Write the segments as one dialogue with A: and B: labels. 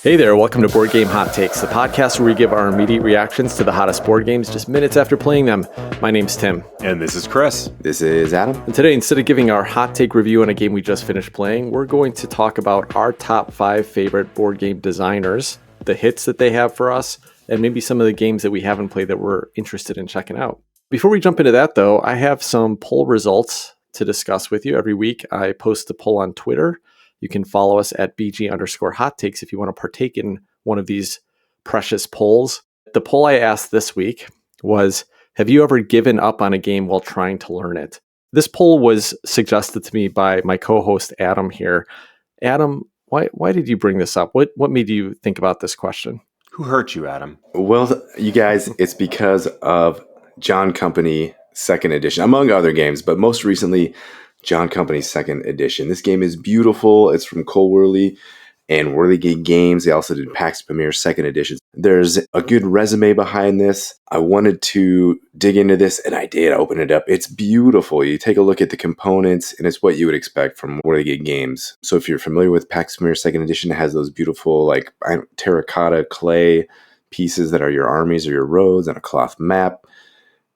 A: Hey there, welcome to Board Game Hot Takes, the podcast where we give our immediate reactions to the hottest board games just minutes after playing them. My name's Tim.
B: And this is Chris.
C: This is Adam.
A: And today, instead of giving our hot take review on a game we just finished playing, we're going to talk about our top 5 favorite board game designers, the hits that they have for us, and maybe some of the games that we haven't played that we're interested in checking out. Before we jump into that, though, I have some poll results to discuss with you. Every week, I post a poll on Twitter. You can follow us at BG_hot takes if you want to partake in one of these precious polls. The poll I asked this week was, have you ever given up on a game while trying to learn it? This poll was suggested to me by my co-host Adam here. Adam, why did you bring this up? What made you think about this question?
B: Who hurt you, Adam?
C: Well, you guys, it's because of John Company 2nd edition, among other games, but most recently, John Company's 2nd edition. This game is beautiful. It's from Cole Worley and Whirligig Games. They also did PAX Premier 2nd edition. There's a good resume behind this. I wanted to dig into this, and I did open it up. It's beautiful. You take a look at the components, and it's what you would expect from Whirligig Games. So if you're familiar with PAX Premier 2nd edition, it has those beautiful terracotta clay pieces that are your armies or your roads and a cloth map.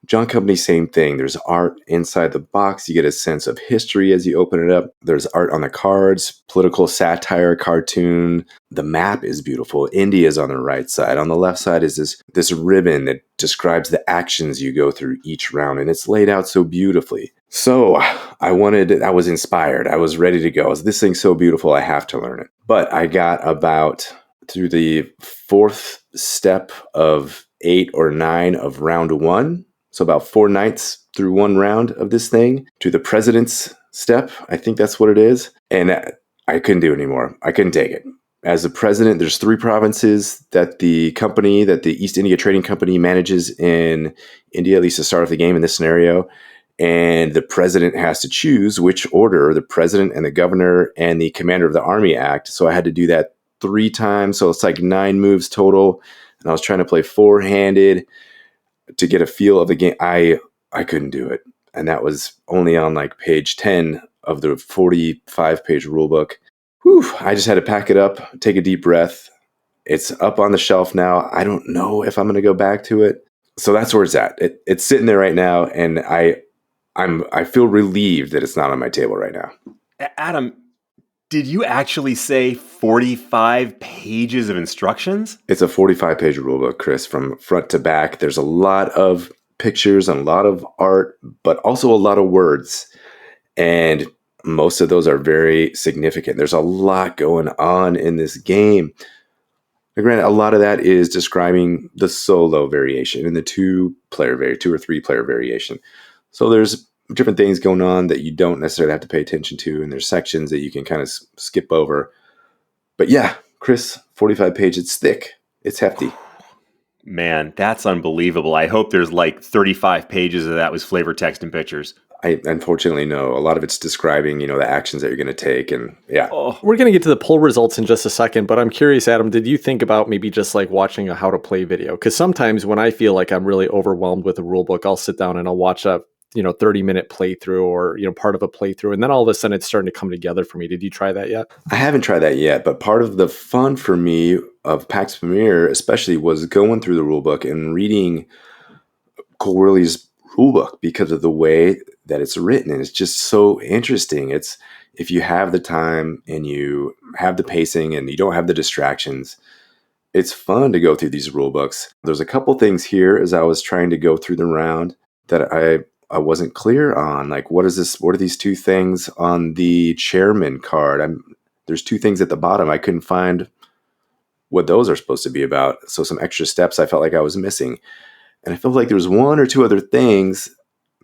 C: John Company, same thing. There's art inside the box. You get a sense of history as you open it up. There's art on the cards, political satire, cartoon. The map is beautiful. India is on the right side. On the left side is this ribbon that describes the actions you go through each round, and it's laid out so beautifully. So I was inspired. I was ready to go. This thing's so beautiful, I have to learn it. But I got about through the 4th step of 8 or 9 of round 1. So about 4 nights through one round of this thing to the president's step. I think that's what it is. And I couldn't do it anymore. I couldn't take it. As the president, there's 3 provinces that the East India Trading Company manages in India, at least to start off the game in this scenario. And the president has to choose which order the president and the governor and the commander of the army act. So I had to do that 3 times. So it's like 9 moves total. And I was trying to play 4-handed. To get a feel of the game, I couldn't do it. And that was only on page 10 of the 45-page rulebook. Whew, I just had to pack it up, take a deep breath. It's up on the shelf now. I don't know if I'm going to go back to it. So that's where it's at. It's sitting there right now, and I feel relieved that it's not on my table right now.
B: Adam, did you actually say 45 pages of instructions?
C: It's a 45-page rulebook, Chris, from front to back. There's a lot of pictures and a lot of art, but also a lot of words. And most of those are very significant. There's a lot going on in this game. Now, granted, a lot of that is describing the solo variation and the 2 or 3-player variation. So there's different things going on that you don't necessarily have to pay attention to, and there's sections that you can kind of skip over. But yeah, Chris, 45 pages, it's thick. It's hefty.
B: Man, that's unbelievable. I hope there's 35 pages of that was flavor text and pictures.
C: I unfortunately know. A lot of it's describing, the actions that you're going to take, and yeah.
A: Oh, we're going to get to the poll results in just a second, but I'm curious, Adam, did you think about maybe just watching a how to play video? Because sometimes when I feel like I'm really overwhelmed with a rule book, I'll sit down and I'll watch a 30-minute playthrough or, part of a playthrough. And then all of a sudden it's starting to come together for me. Did you try that yet?
C: I haven't tried that yet, but part of the fun for me of PAX Premier especially was going through the rulebook and reading Cole Worley's rulebook because of the way that it's written. And it's just so interesting. It's if you have the time and you have the pacing and you don't have the distractions, it's fun to go through these rulebooks. There's a couple things here as I was trying to go through the round that I wasn't clear on. What is this? What are these 2 things on the chairman card? There's 2 things at the bottom. I couldn't find what those are supposed to be about. So some extra steps I felt like I was missing. And I felt like there's 1 or 2 other things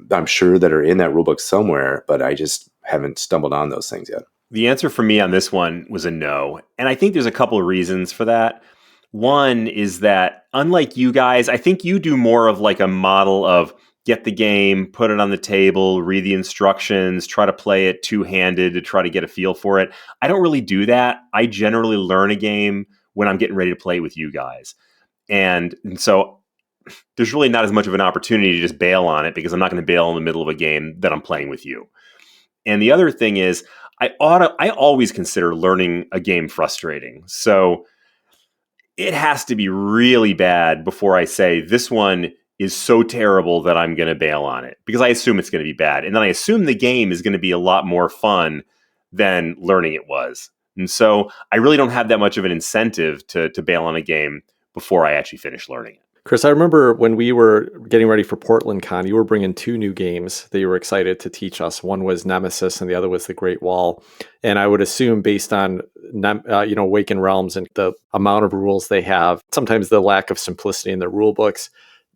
C: I'm sure that are in that rulebook somewhere, but I just haven't stumbled on those things yet.
B: The answer for me on this one was a no. And I think there's a couple of reasons for that. One is that unlike you guys, I think you do more of a model of get the game, put it on the table, read the instructions, try to play it 2-handed to try to get a feel for it. I don't really do that. I generally learn a game when I'm getting ready to play with you guys. And so there's really not as much of an opportunity to just bail on it because I'm not going to bail in the middle of a game that I'm playing with you. And the other thing is I always consider learning a game frustrating. So it has to be really bad before I say this one is so terrible that I'm going to bail on it, because I assume it's going to be bad. And then I assume the game is going to be a lot more fun than learning it was. And so I really don't have that much of an incentive to bail on a game before I actually finish learning it.
A: Chris, I remember when we were getting ready for Portland Con, you were bringing 2 new games that you were excited to teach us. One was Nemesis and the other was The Great Wall. And I would assume based on, Awakened Realms and the amount of rules they have, sometimes the lack of simplicity in their rule books,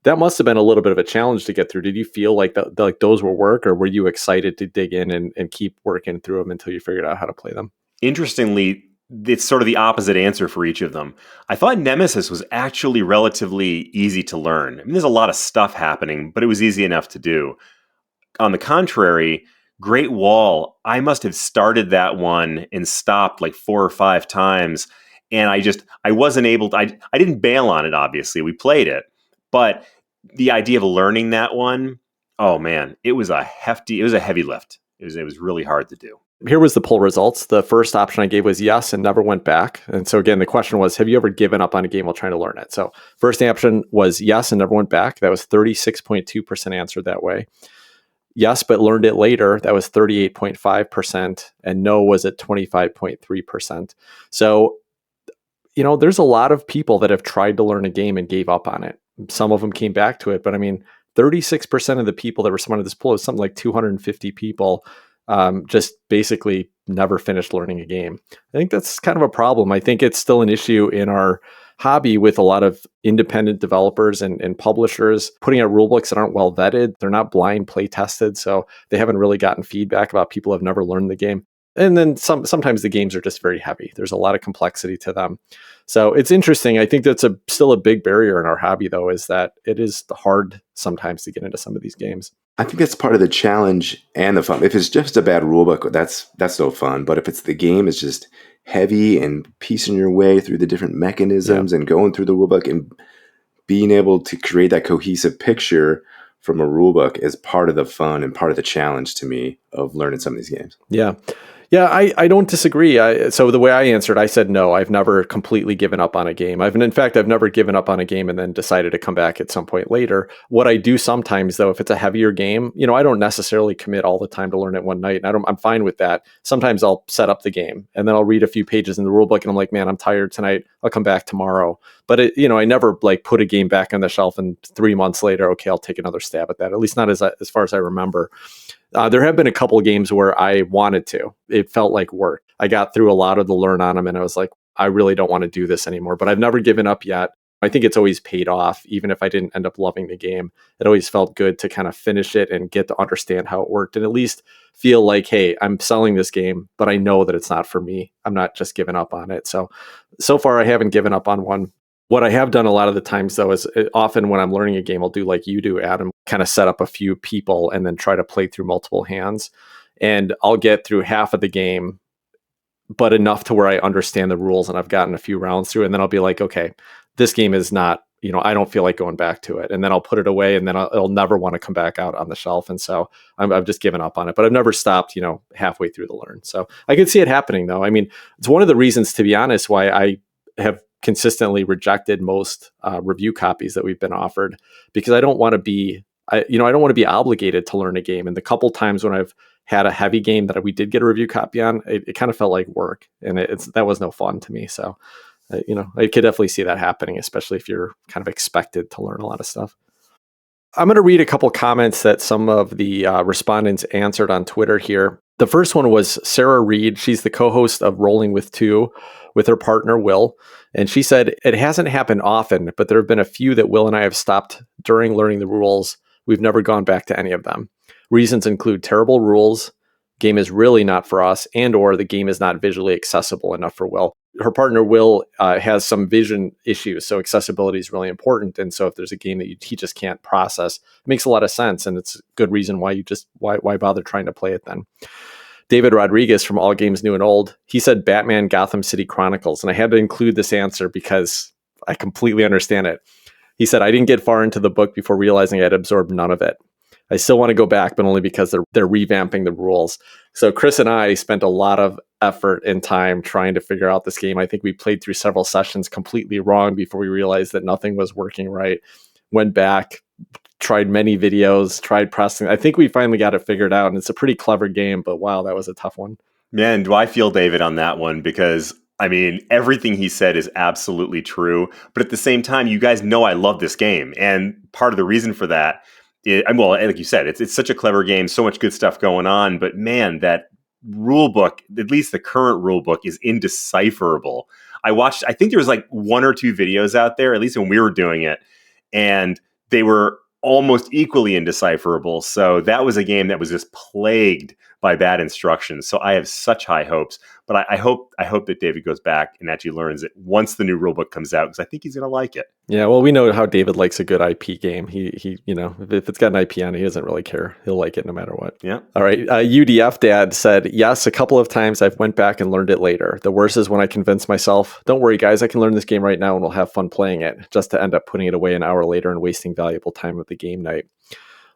A: that must have been a little bit of a challenge to get through. Did you feel like those were work, or were you excited to dig in and keep working through them until you figured out how to play them?
B: Interestingly, it's sort of the opposite answer for each of them. I thought Nemesis was actually relatively easy to learn. I mean, there's a lot of stuff happening, but it was easy enough to do. On the contrary, Great Wall, I must have started that one and stopped like 4 or 5 times. And I wasn't able to, I didn't bail on it, obviously. We played it. But the idea of learning that one, oh man, it was a heavy lift. It was really hard to do.
A: Here was the poll results. The first option I gave was yes and never went back. And so again, the question was, have you ever given up on a game while trying to learn it? So first option was yes and never went back. That was 36.2% answered that way. Yes, but learned it later. That was 38.5%. And no was at 25.3%. So, there's a lot of people that have tried to learn a game and gave up on it. Some of them came back to it. But 36% of the people that responded to this poll is something like 250 people just basically never finished learning a game. I think that's kind of a problem. I think it's still an issue in our hobby with a lot of independent developers and publishers putting out rulebooks that aren't well vetted. They're not blind play tested, so they haven't really gotten feedback about people who have never learned the game. And then sometimes the games are just very heavy. There's a lot of complexity to them. So it's interesting. I think that's still a big barrier in our hobby, though, is that it is hard sometimes to get into some of these games.
C: I think that's part of the challenge and the fun. If it's just a bad rulebook, that's no fun. But if the game is just heavy and piecing your way through the different mechanisms and going through the rulebook and being able to create that cohesive picture from a rulebook is part of the fun and part of the challenge to me of learning some of these games.
A: Yeah. Yeah, I don't disagree. So the way I answered, I said no. I've never completely given up on a game. I've never given up on a game and then decided to come back at some point later. What I do sometimes, though, if it's a heavier game, I don't necessarily commit all the time to learn it one night. And I'm fine with that. Sometimes I'll set up the game and then I'll read a few pages in the rulebook and I'm like, man, I'm tired tonight. I'll come back tomorrow. But I never put a game back on the shelf and 3 months later, okay, I'll take another stab at that. At least not as far as I remember. There have been a couple of games where I wanted to. It felt like work. I got through a lot of the learn on them and I was like, I really don't want to do this anymore. But I've never given up yet. I think it's always paid off, even if I didn't end up loving the game. It always felt good to kind of finish it and get to understand how it worked and at least feel like, hey, I'm selling this game, but I know that it's not for me. I'm not just giving up on it. So far, I haven't given up on one. What I have done a lot of the times, though, is often when I'm learning a game, I'll do like you do, Adam, kind of set up a few people and then try to play through multiple hands. And I'll get through half of the game, but enough to where I understand the rules and I've gotten a few rounds through. And then I'll be like, okay, this game is not, I don't feel like going back to it. And then I'll put it away and then I'll never want to come back out on the shelf. And so I've just given up on it, but I've never stopped, halfway through the learn. So I can see it happening, though. It's one of the reasons, to be honest, why I have consistently rejected most review copies that we've been offered, because I don't want to be, I don't want to be obligated to learn a game. And the couple times when I've had a heavy game that we did get a review copy on, it kind of felt like work, and that was no fun to me. So, I could definitely see that happening, especially if you're kind of expected to learn a lot of stuff. I'm going to read a couple comments that some of the respondents answered on Twitter here. The first one was Sarah Reed. She's the co-host of Rolling with Two with her partner, Will. And she said, it hasn't happened often, but there have been a few that Will and I have stopped during learning the rules. We've never gone back to any of them. Reasons include terrible rules, game is really not for us, and or the game is not visually accessible enough for Will. Her partner, Will, has some vision issues, so accessibility is really important. And so if there's a game that he just can't process, it makes a lot of sense, and it's a good reason why why bother trying to play it then. David Rodriguez from All Games New and Old, he said Batman Gotham City Chronicles, and I had to include this answer because I completely understand it. He said, I didn't get far into the book before realizing I had absorbed none of it. I still want to go back, but only because they're revamping the rules. So Chris and I spent a lot of effort and time trying to figure out this game. I think we played through several sessions completely wrong before we realized that nothing was working right. Went back, tried many videos, tried pressing. I think we finally got it figured out, and it's a pretty clever game, but wow, that was a tough one.
B: Man, do I feel David on that one, because I mean, everything he said is absolutely true. But at the same time, you guys know I love this game. And part of the reason for that is, well, like you said, it's such a clever game, so much good stuff going on. But man, that rule book, at least the current rule book, is indecipherable. I think there was like 1 or 2 videos out there, at least when we were doing it, and they were almost equally indecipherable. So that was a game that was just plagued by bad instructions. So I have such high hopes, but I hope that David goes back and actually learns it once the new rulebook comes out, because I think he's going to like it.
A: Yeah, well, we know how David likes a good IP game. He, if it's got an IP on it, he doesn't really care. He'll like it no matter what.
B: Yeah.
A: All right. UDF Dad said, yes, a couple of times I've went back and learned it later. The worst is when I convince myself, don't worry, guys, I can learn this game right now and we'll have fun playing it, just to end up putting it away an hour later and wasting valuable time with the game night.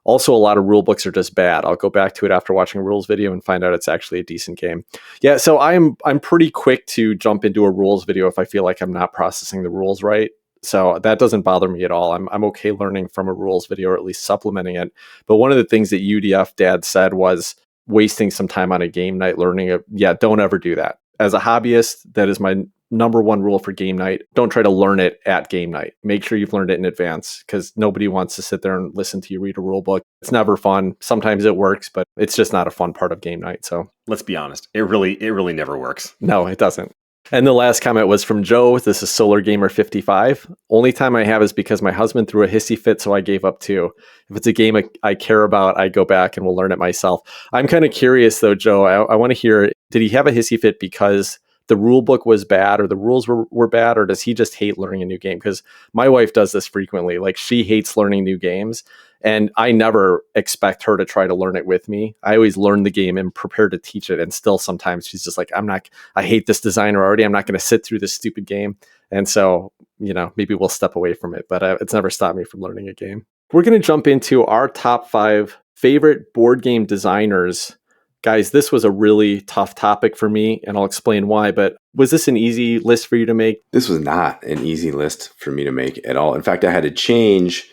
A: Also, a lot of rule books are just bad. I'll go back to it after watching a rules video and find out it's actually a decent game. Yeah, so I'm pretty quick to jump into a rules video if I feel like I'm not processing the rules right. So that doesn't bother me at all. I'm okay learning from a rules video, or at least supplementing it. But one of the things that UDF Dad said was wasting some time on a game night learning it. Yeah, don't ever do that. As a hobbyist, that is my number one rule for game night. Don't try to learn it at game night. Make sure you've learned it in advance, because nobody wants to sit there and listen to you read a rule book. It's never fun. Sometimes it works, but it's just not a fun part of game night. So
B: let's be honest. It really never works.
A: No, it doesn't. And the last comment was from Joe. This is Solar Gamer 55. Only time I have is because my husband threw a hissy fit, so I gave up too. If it's a game I care about, I go back and will learn it myself. I'm kind of curious though, Joe. I want to hear, did he have a hissy fit because the rule book was bad or the rules were bad, or does he just hate learning a new game? Because my wife does this frequently. Like, she hates learning new games, and I never expect her to try to learn it with me. I always learn the game and prepare to teach it. And still sometimes she's just like, I hate this designer already. I'm not going to sit through this stupid game. And so, maybe we'll step away from it, but it's never stopped me from learning a game. We're going to jump into our top 5 favorite board game designers. Guys, this was a really tough topic for me, and I'll explain why, but was this an easy list for you to make?
C: This was not an easy list for me to make at all. In fact, I had to change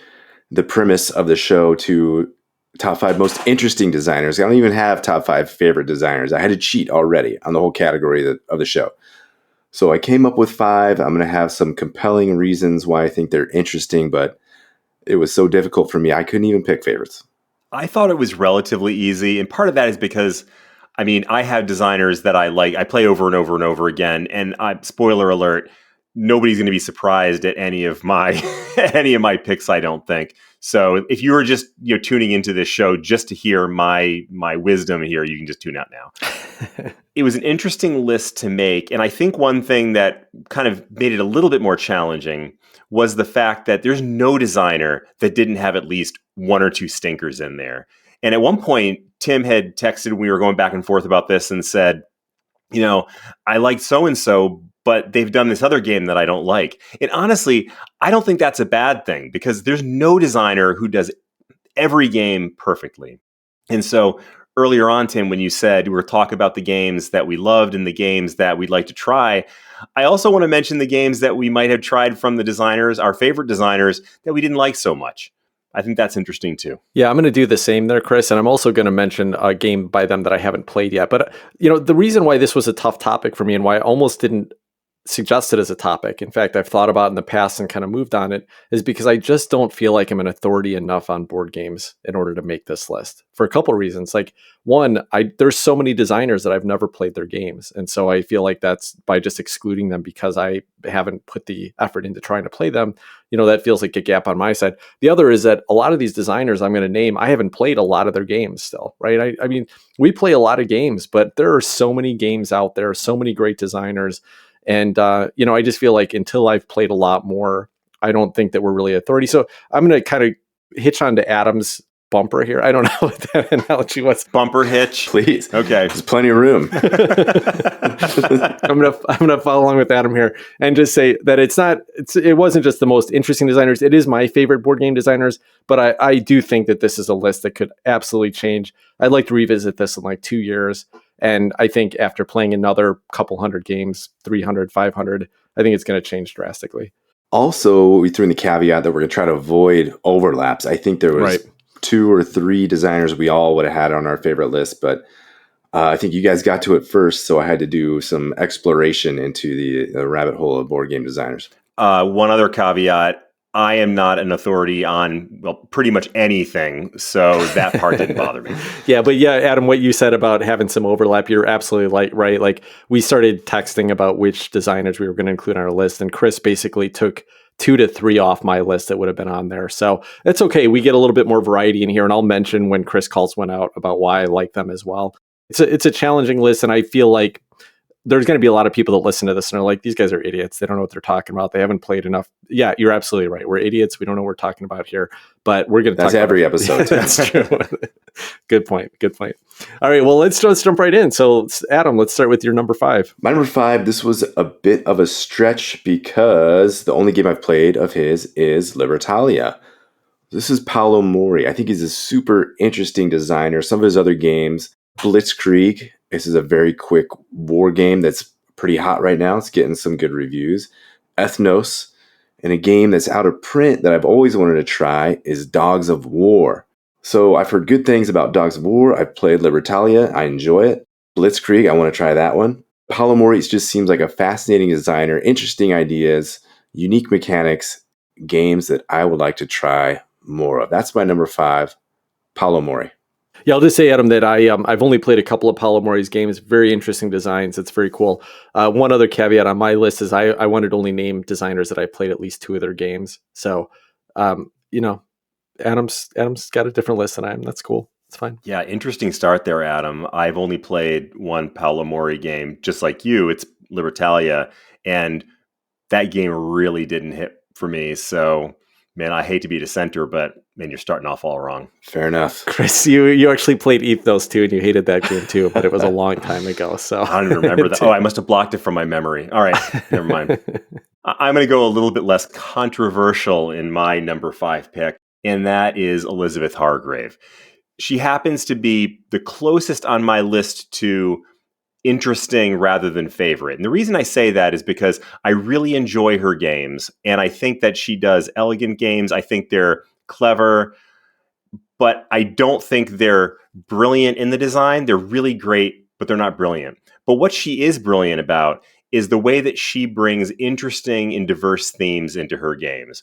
C: the premise of the show to top 5 most interesting designers. I don't even have top 5 favorite designers. I had to cheat already on the whole category of the show. So I came up with 5. I'm going to have some compelling reasons why I think they're interesting, but it was so difficult for me, I couldn't even pick favorites.
B: I thought it was relatively easy, and part of that is because, I have designers that I like. I play over and over and over again, and spoiler alert, nobody's going to be surprised at any of my picks, I don't think. So if you were just tuning into this show just to hear my wisdom here, you can just tune out now. It was an interesting list to make, and I think one thing that kind of made it a little bit more challenging was the fact that there's no designer that didn't have at least 1 or 2 stinkers in there. And at one point, Tim had texted, we were going back and forth about this, and said, I like so-and-so, but they've done this other game that I don't like. And honestly, I don't think that's a bad thing, because there's no designer who does every game perfectly. And so earlier on, Tim, when you said we were talking about the games that we loved and the games that we'd like to try, I also want to mention the games that we might have tried from the designers, our favorite designers, that we didn't like so much. I think that's interesting too.
A: Yeah, I'm going to do the same there, Chris. And I'm also going to mention a game by them that I haven't played yet. But, the reason why this was a tough topic for me and why I almost didn't suggest it as a topic, in fact, I've thought about it in the past and kind of moved on it, is because I just don't feel like I'm an authority enough on board games in order to make this list for a couple of reasons. Like, one, there's so many designers that I've never played their games. And so I feel like that's by just excluding them because I haven't put the effort into trying to play them. That feels like a gap on my side. The other is that a lot of these designers I'm going to name, I haven't played a lot of their games still, right? I mean, we play a lot of games, but there are so many games out there, so many great designers. And, I just feel like until I've played a lot more, I don't think that we're really authority. So I'm going to kind of hitch on to Adam's bumper here. I don't know what that analogy was.
B: Bumper hitch?
C: Please.
B: Okay.
C: There's plenty of room.
A: I'm gonna follow along with Adam here and just say that it wasn't just the most interesting designers. It is my favorite board game designers, but I do think that this is a list that could absolutely change. I'd like to revisit this in like 2 years And I think after playing another couple hundred games, 300, 500, I think it's going to change drastically.
C: Also, we threw in the caveat that we're going to try to avoid overlaps. I think there was 2 or 3 designers we all would have had on our favorite list, but I think you guys got to it first, so I had to do some exploration into the rabbit hole of board game designers.
B: One other caveat. I am not an authority on, pretty much anything, so that part didn't bother me.
A: But Adam, what you said about having some overlap, you're absolutely right. Like, we started texting about which designers we were going to include on our list, and Chris basically took 2 to 3 off my list that would have been on there. So it's okay. We get a little bit more variety in here, and I'll mention when Chris calls one out about why I like them as well. It's a challenging list, and I feel like there's going to be a lot of people that listen to this and are like, these guys are idiots. They don't know what they're talking about. They haven't played enough. Yeah, you're absolutely right. We're idiots. We don't know what we're talking about here, but we're going to talk about
C: every episode.
A: That's true. Good point. All right. Well, let's jump right in. So Adam, let's start with your number 5.
C: My number 5, this was a bit of a stretch because the only game I've played of his is Libertalia. This is Paolo Mori. I think he's a super interesting designer. Some of his other games, Blitzkrieg. This is a very quick war game that's pretty hot right now. It's getting some good reviews. Ethnos, and a game that's out of print that I've always wanted to try is Dogs of War. So I've heard good things about Dogs of War. I've played Libertalia. I enjoy it. Blitzkrieg, I want to try that one. Paolo Mori just seems like a fascinating designer, interesting ideas, unique mechanics, games that I would like to try more of. That's my number 5, Paolo Mori.
A: Yeah, I'll just say, Adam, that I've only played a couple of Paolo Mori's games. Very interesting designs. It's very cool. One other caveat on my list is I wanted to only name designers that I played at least 2 of their games. So, Adam's got a different list than I am. That's cool. It's fine.
B: Yeah, interesting start there, Adam. I've only played one Paolo Mori game, just like you. It's Libertalia, and that game really didn't hit for me. So, man, I hate to be a dissenter, but man, you're starting off all wrong.
C: Fair enough.
A: Chris, you actually played Ethnos too, and you hated that game too, but it was a long time ago. So
B: I don't even remember that. Oh, I must have blocked it from my memory. All right, never mind. I'm going to go a little bit less controversial in my number 5 pick, and that is Elizabeth Hargrave. She happens to be the closest on my list to interesting rather than favorite. And the reason I say that is because I really enjoy her games, and I think that she does elegant games. I think they're clever, but I don't think they're brilliant in the design. They're really great, but they're not brilliant. But what she is brilliant about is the way that she brings interesting and diverse themes into her games.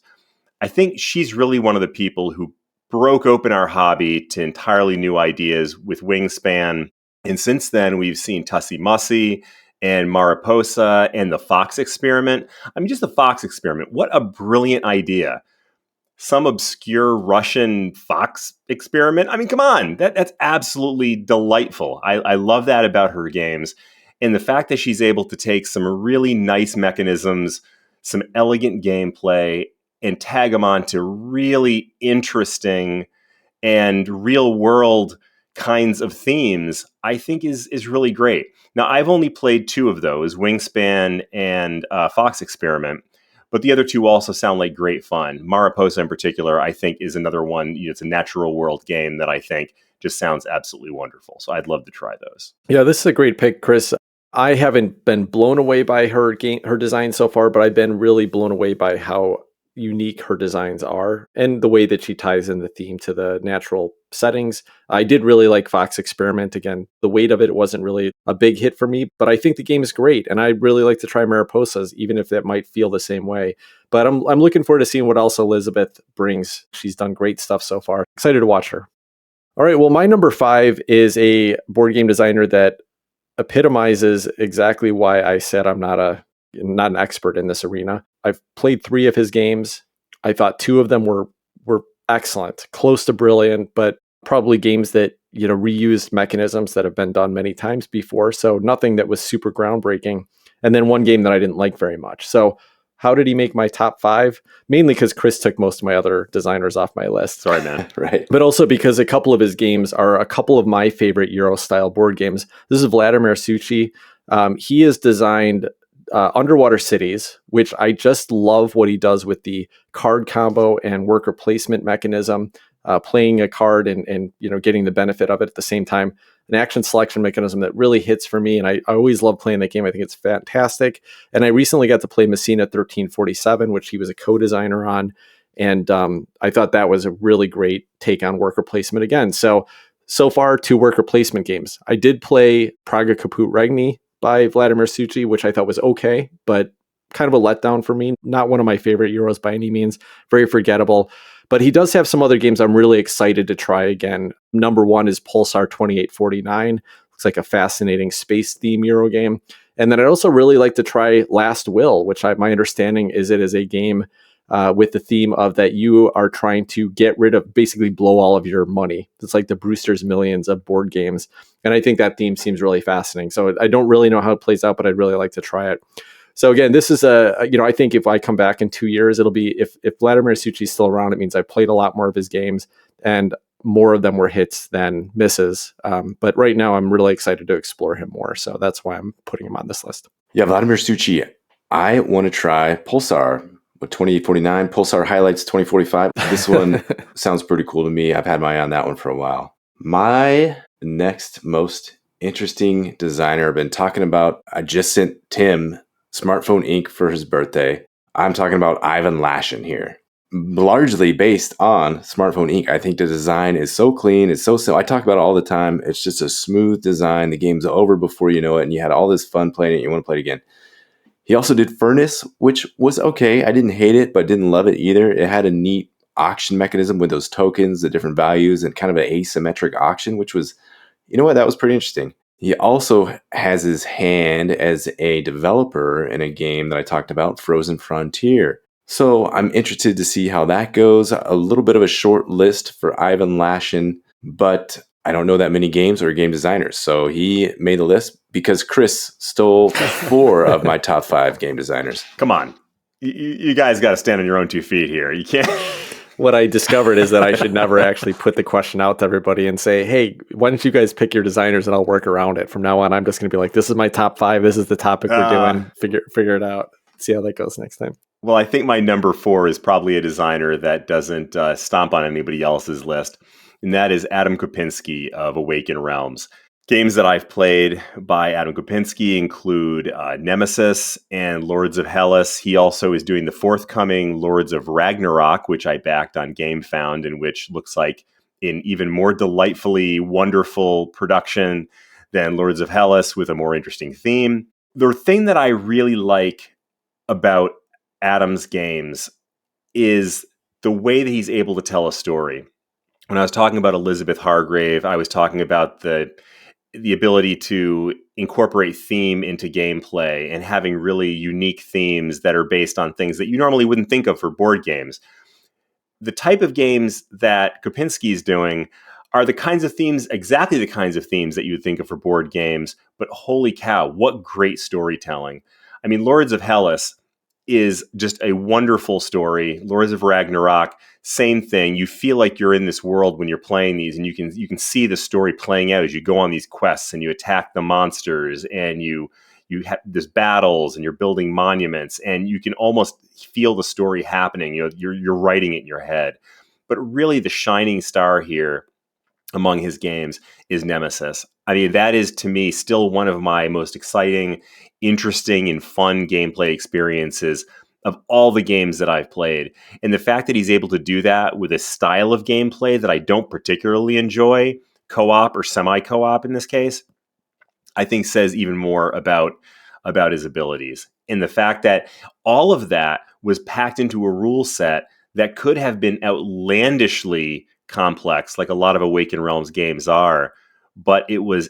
B: I think she's really one of the people who broke open our hobby to entirely new ideas with Wingspan. And since then, we've seen Tussie, Mussie, and Mariposa, and the Fox Experiment. I mean, just the Fox Experiment. What a brilliant idea. Some obscure Russian fox experiment. I mean, come on. That's absolutely delightful. I love that about her games. And the fact that she's able to take some really nice mechanisms, some elegant gameplay, and tag them on to really interesting and real world kinds of themes, I think is really great. Now, I've only played 2 of those, Wingspan and Fox Experiment, but the other 2 also sound like great fun. Mariposa in particular, I think, is another one. It's a natural world game that I think just sounds absolutely wonderful. So I'd love to try those.
A: Yeah, this is a great pick, Chris. I haven't been blown away by her design so far, but I've been really blown away by how unique her designs are and the way that she ties in the theme to the natural settings. I did really like Fox Experiment. Again, the weight of it wasn't really a big hit for me, but I think the game is great. And I really like to try Mariposas, even if that might feel the same way. But I'm looking forward to seeing what else Elizabeth brings. She's done great stuff so far. Excited to watch her. All right. Well, my number 5 is a board game designer that epitomizes exactly why I said I'm not an expert in this arena. I've played 3 of his games. I thought 2 of them were excellent, close to brilliant, but probably games that, reused mechanisms that have been done many times before. So nothing that was super groundbreaking. And then 1 game that I didn't like very much. So how did he make my top 5? Mainly because Chris took most of my other designers off my list.
B: Sorry, man.
C: Right.
A: But also because a couple of his games are a couple of my favorite Euro-style board games. This is Vladimir Suchy. He has designed underwater cities, which I just love what he does with the card combo and worker placement mechanism, playing a card and getting the benefit of it at the same time. an action selection mechanism that really hits for me. And I always love playing that game. I think it's fantastic. And I recently got to play Messina 1347, which he was a co-designer on. And I thought that was a really great take on worker placement again. So far, 2 worker placement games. I did play Praga Caput Regni by Vladimir Suchy, which I thought was okay, but kind of a letdown for me. Not one of my favorite Euros by any means. Very forgettable. But he does have some other games I'm really excited to try again. Number 1 is Pulsar 2849. Looks like a fascinating space theme Euro game. And then I'd also really like to try Last Will, which my understanding is it is a game with the theme of that you are trying to get rid of, basically blow all of your money. It's like the Brewster's Millions of board games. And I think that theme seems really fascinating. So I don't really know how it plays out, but I'd really like to try it. So again, this is I think if I come back in 2 years, it'll be, if Vladimir Suchy is still around, it means I've played a lot more of his games and more of them were hits than misses. But right now I'm really excited to explore him more. So that's why I'm putting him on this list.
C: Yeah, Vladimir Suchy. I want to try Pulsar with 2849, Pulsar Highlights 2045. This one sounds pretty cool to me. I've had my eye on that one for a while. My next most interesting designer, I've been talking about, I just sent Tim Smartphone Ink for his birthday. I'm talking about Ivan Lashin here. Largely based on Smartphone Ink. I think the design is so clean. It's so simple. I talk about it all the time. It's just a smooth design. The game's over before you know it, and you had all this fun playing it. You want to play it again. He also did Furnace, which was okay. I didn't hate it, but didn't love it either. It had a neat auction mechanism with those tokens, the different values, and kind of an asymmetric auction, which was, you know what, that was pretty interesting. He also has his hand as a developer in a game that I talked about, Frozen Frontier. So I'm interested to see how that goes. A little bit of a short list for Ivan Lashin, but I don't know that many games or game designers. So he made the list because Chris stole 4 of my top 5 game designers.
B: Come on. You guys got to stand on your own 2 feet here. You can't.
A: What I discovered is that I should never actually put the question out to everybody and say, hey, why don't you guys pick your designers and I'll work around it. From now on, I'm just going to be like, this is my top 5. This is the topic we're doing. Figure it out. See how that goes next time.
B: Well, I think my number 4 is probably a designer that doesn't stomp on anybody else's list. And that is Adam Kwapinski of Awaken Realms. Games that I've played by Adam Kwapinski include Nemesis and Lords of Hellas. He also is doing the forthcoming Lords of Ragnarok, which I backed on GameFound, and which looks like an even more delightfully wonderful production than Lords of Hellas with a more interesting theme. The thing that I really like about Adam's games is the way that he's able to tell a story. When I was talking about Elizabeth Hargrave, I was talking about the ability to incorporate theme into gameplay and having really unique themes that are based on things that you normally wouldn't think of for board games. The type of games that Kwapinski is doing are the kinds of themes, exactly the kinds of themes that you would think of for board games, but holy cow, what great storytelling. I mean, Lords of Hellas is just a wonderful story. Lords of Ragnarok, same thing. You feel like you're in this world when you're playing these, and you can see the story playing out as you go on these quests and you attack the monsters and you have there's battles and you're building monuments and you can almost feel the story happening. You know, you're writing it in your head. But really, the shining star here among his games is Nemesis. I mean, that is to me still one of my most exciting, interesting, and fun gameplay experiences of all the games that I've played. And the fact that he's able to do that with a style of gameplay that I don't particularly enjoy, co-op or semi-co-op in this case, I think says even more about his abilities. And the fact that all of that was packed into a rule set that could have been outlandishly complex, like a lot of Awaken Realms games are, but it was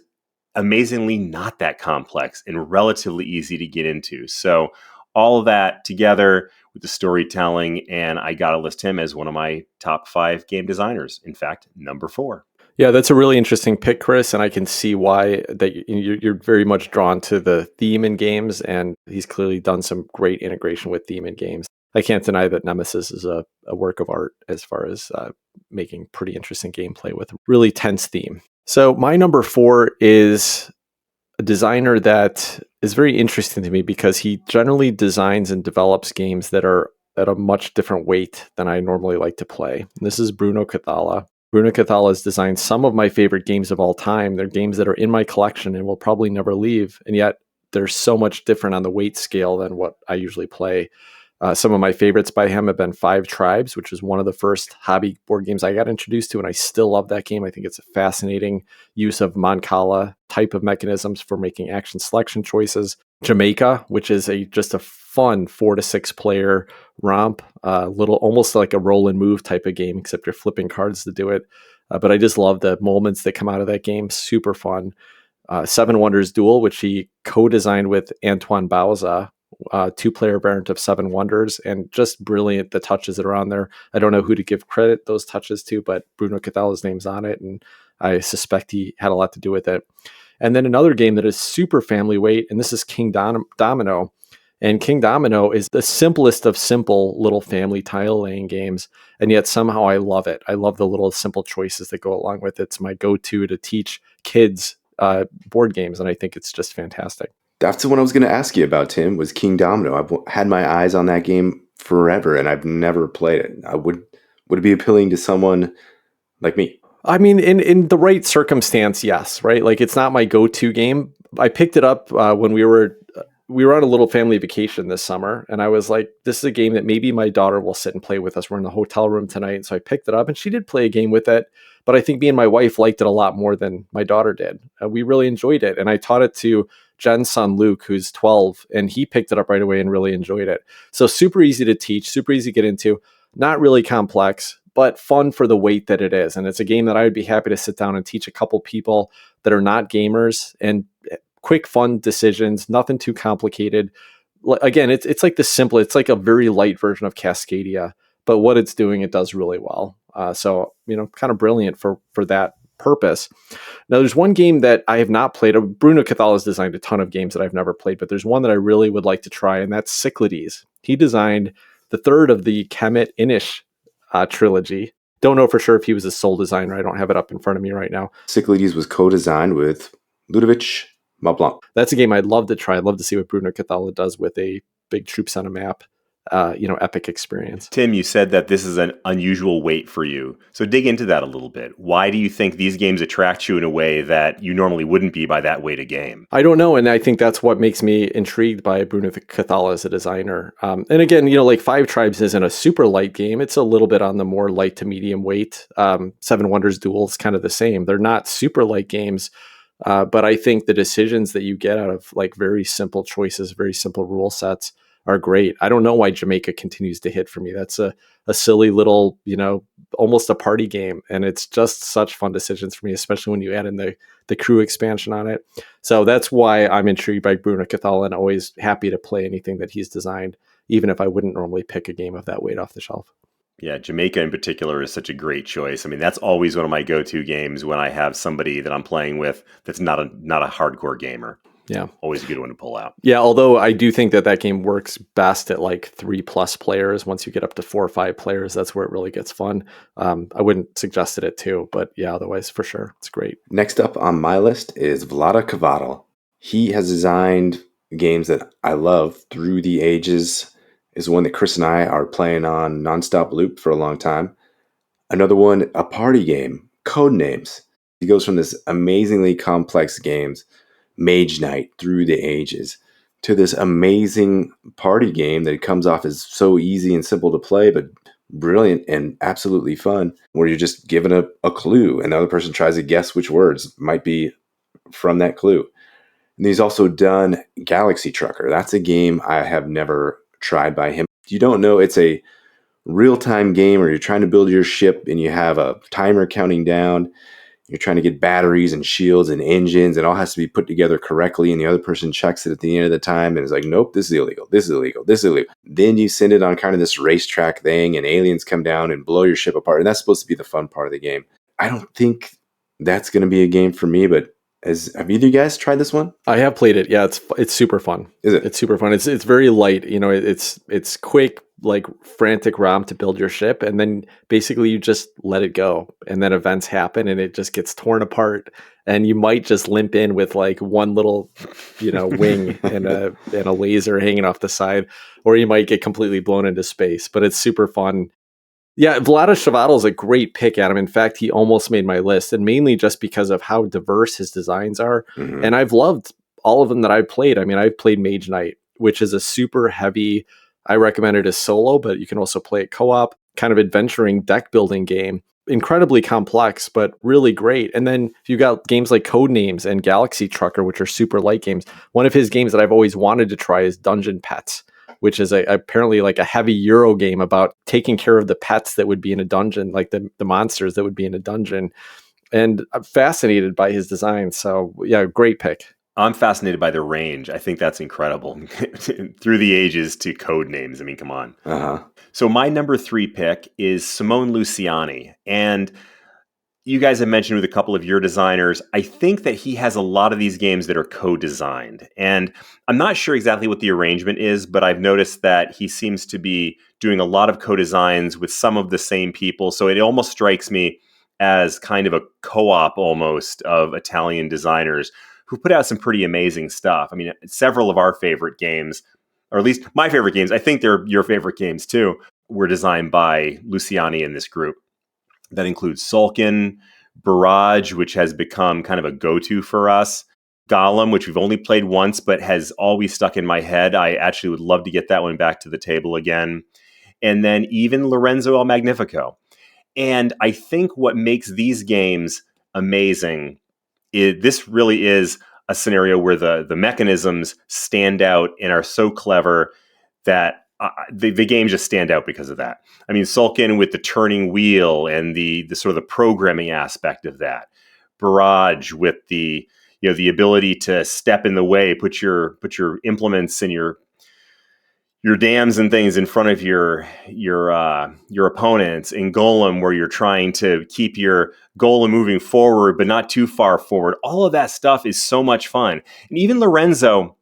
B: amazingly not that complex and relatively easy to get into. So all of that together with the storytelling, and I got to list him as one of my top 5 game designers. In fact, number 4.
A: Yeah, that's a really interesting pick, Chris, and I can see why that you're very much drawn to the theme in games, and he's clearly done some great integration with theme in games. I can't deny that Nemesis is a work of art as far as making pretty interesting gameplay with a really tense theme. So my number 4 is a designer that is very interesting to me because he generally designs and develops games that are at a much different weight than I normally like to play. And this is Bruno Cathala, Bruno Cathala has designed some of my favorite games of all time. They're games that are in my collection and will probably never leave. And yet they're so much different on the weight scale than what I usually play. Some of my favorites by him have been Five Tribes, which is one of the first hobby board games I got introduced to, and I still love that game. I think it's a fascinating use of Mancala type of mechanisms for making action selection choices. Jamaica, which is just a fun 4 to 6 player romp, little almost like a roll and move type of game, except you're flipping cards to do it. But I just love the moments that come out of that game. Super fun. Seven Wonders Duel, which he co-designed with Antoine Bauza, 2-player variant of Seven Wonders, and just brilliant, the touches that are on there. I don't know who to give credit those touches to, but Bruno Cathala's name's on it, and I suspect he had a lot to do with it. And then another game that is super family weight, and this is Kingdomino. And Kingdomino is the simplest of simple little family tile laying games, and yet somehow I love it. I love the little simple choices that go along with it. It's my go-to to teach kids board games, and I think it's just fantastic.
C: That's the one I was going to ask you about, Tim, was Kingdomino. I've had my eyes on that game forever, and I've never played it. Would it be appealing to someone like me?
A: I mean, in the right circumstance, yes, right? Like, it's not my go-to game. I picked it up when we were on a little family vacation this summer, and I was like, this is a game that maybe my daughter will sit and play with us. We're in the hotel room tonight, and so I picked it up, and she did play a game with it, but I think me and my wife liked it a lot more than my daughter did. We really enjoyed it, and I taught it to Jen's son, Luke, who's 12, and he picked it up right away and really enjoyed it. So super easy to teach, super easy to get into, not really complex, but fun for the weight that it is. And it's a game that I would be happy to sit down and teach a couple people that are not gamers, and quick, fun decisions, nothing too complicated. Again, it's like the simple, it's like a very light version of Cascadia, but what it's doing, it does really well. So, kind of brilliant for that purpose. Now, there's one game that I have not played. Bruno Cathala has designed a ton of games that I've never played, but there's one that I really would like to try, and that's Cyclades. He designed the third of the Kemet Inish trilogy. Don't know for sure if he was a sole designer. I don't have it up in front of me right now.
C: Cyclades was co-designed with Ludovic Mablanc.
A: That's a game I'd love to try. I'd love to see what Bruno Cathala does with a big troops on a map, epic experience.
B: Tim, you said that this is an unusual weight for you. So dig into that a little bit. Why do you think these games attract you in a way that you normally wouldn't be by that weight of game?
A: I don't know. And I think that's what makes me intrigued by Bruno Cathala as a designer. And again, like Five Tribes isn't a super light game. It's a little bit on the more light to medium weight. Seven Wonders Duel is kind of the same. They're not super light games. But I think the decisions that you get out of like very simple choices, very simple rule sets are great. I don't know why Jamaica continues to hit for me. That's a silly little, almost a party game. And it's just such fun decisions for me, especially when you add in the crew expansion on it. So that's why I'm intrigued by Bruno Cathala and always happy to play anything that he's designed, even if I wouldn't normally pick a game of that weight off the shelf.
B: Yeah, Jamaica in particular is such a great choice. I mean, that's always one of my go-to games when I have somebody that I'm playing with that's not a hardcore gamer.
A: Yeah. Always
B: a good one to pull out.
A: Yeah, although I do think that game works best at like 3+ players. Once you get up to 4 or 5 players, that's where it really gets fun. I wouldn't suggest it at 2, but yeah, otherwise for sure, it's great.
C: Next up on my list is Vlaada Chvatil. He has designed games that I love through the ages. Is one that Chris and I are playing on nonstop loop for a long time. Another one, a party game, Codenames. He goes from this amazingly complex games, Mage Night through the ages, to this amazing party game that comes off as so easy and simple to play, but brilliant and absolutely fun, where you're just given a clue and the other person tries to guess which words might be from that clue. And he's also done Galaxy Trucker. That's a game I have never tried by him. You don't know it's a real-time game, or you're trying to build your ship and you have a timer counting down. You're trying to get batteries and shields and engines, and it all has to be put together correctly, and the other person checks it at the end of the time and is like, nope, this is illegal, this is illegal, this is illegal. Then you send it on kind of this racetrack thing, and aliens come down and blow your ship apart, and that's supposed to be the fun part of the game. I don't think that's going to be a game for me, but have either of you guys tried this one?
A: I have played it. Yeah, it's super fun.
C: Is it?
A: It's super fun. It's very light. It's quick, like frantic romp to build your ship, and then basically you just let it go, and then events happen, and it just gets torn apart, and you might just limp in with like one little, wing and a laser hanging off the side, or you might get completely blown into space. But it's super fun. Yeah, Vlaada Chvatil is a great pick, Adam. In fact, he almost made my list, and mainly just because of how diverse his designs are.
C: Mhm.
A: And I've loved all of them that I've played. I mean, I've played Mage Knight, which is a super heavy, I recommend it as solo, but you can also play it co-op, kind of adventuring deck building game. Incredibly complex, but really great. And then you got games like Codenames and Galaxy Trucker, which are super light games. One of his games that I've always wanted to try is Dungeon Pets, which is apparently like a heavy Euro game about taking care of the pets that would be in a dungeon, like the monsters that would be in a dungeon. And I'm fascinated by his design. So yeah, great pick.
B: I'm fascinated by the range. I think that's incredible. Through the ages to code names. I mean, come on.
C: Uh-huh.
B: So my number 3 pick is Simone Luciani. And you guys have mentioned with a couple of your designers, I think that he has a lot of these games that are co-designed. And I'm not sure exactly what the arrangement is, but I've noticed that he seems to be doing a lot of co-designs with some of the same people. So it almost strikes me as kind of a co-op almost of Italian designers who put out some pretty amazing stuff. I mean, several of our favorite games, or at least my favorite games, I think they're your favorite games too, were designed by Luciani in this group. That includes Tzolk'in, Barrage, which has become kind of a go-to for us, Golem, which we've only played once, but has always stuck in my head. I actually would love to get that one back to the table again. And then even Lorenzo El Magnifico. And I think what makes these games amazing is this really is a scenario where the mechanisms stand out and are so clever that the games just stand out because of that. I mean, Tzolk'in with the turning wheel and the sort of the programming aspect of that. Barrage with the ability to step in the way, put your implements and your dams and things in front of your opponents. In Golem, where you're trying to keep your golem moving forward but not too far forward. All of that stuff is so much fun. And even Lorenzo,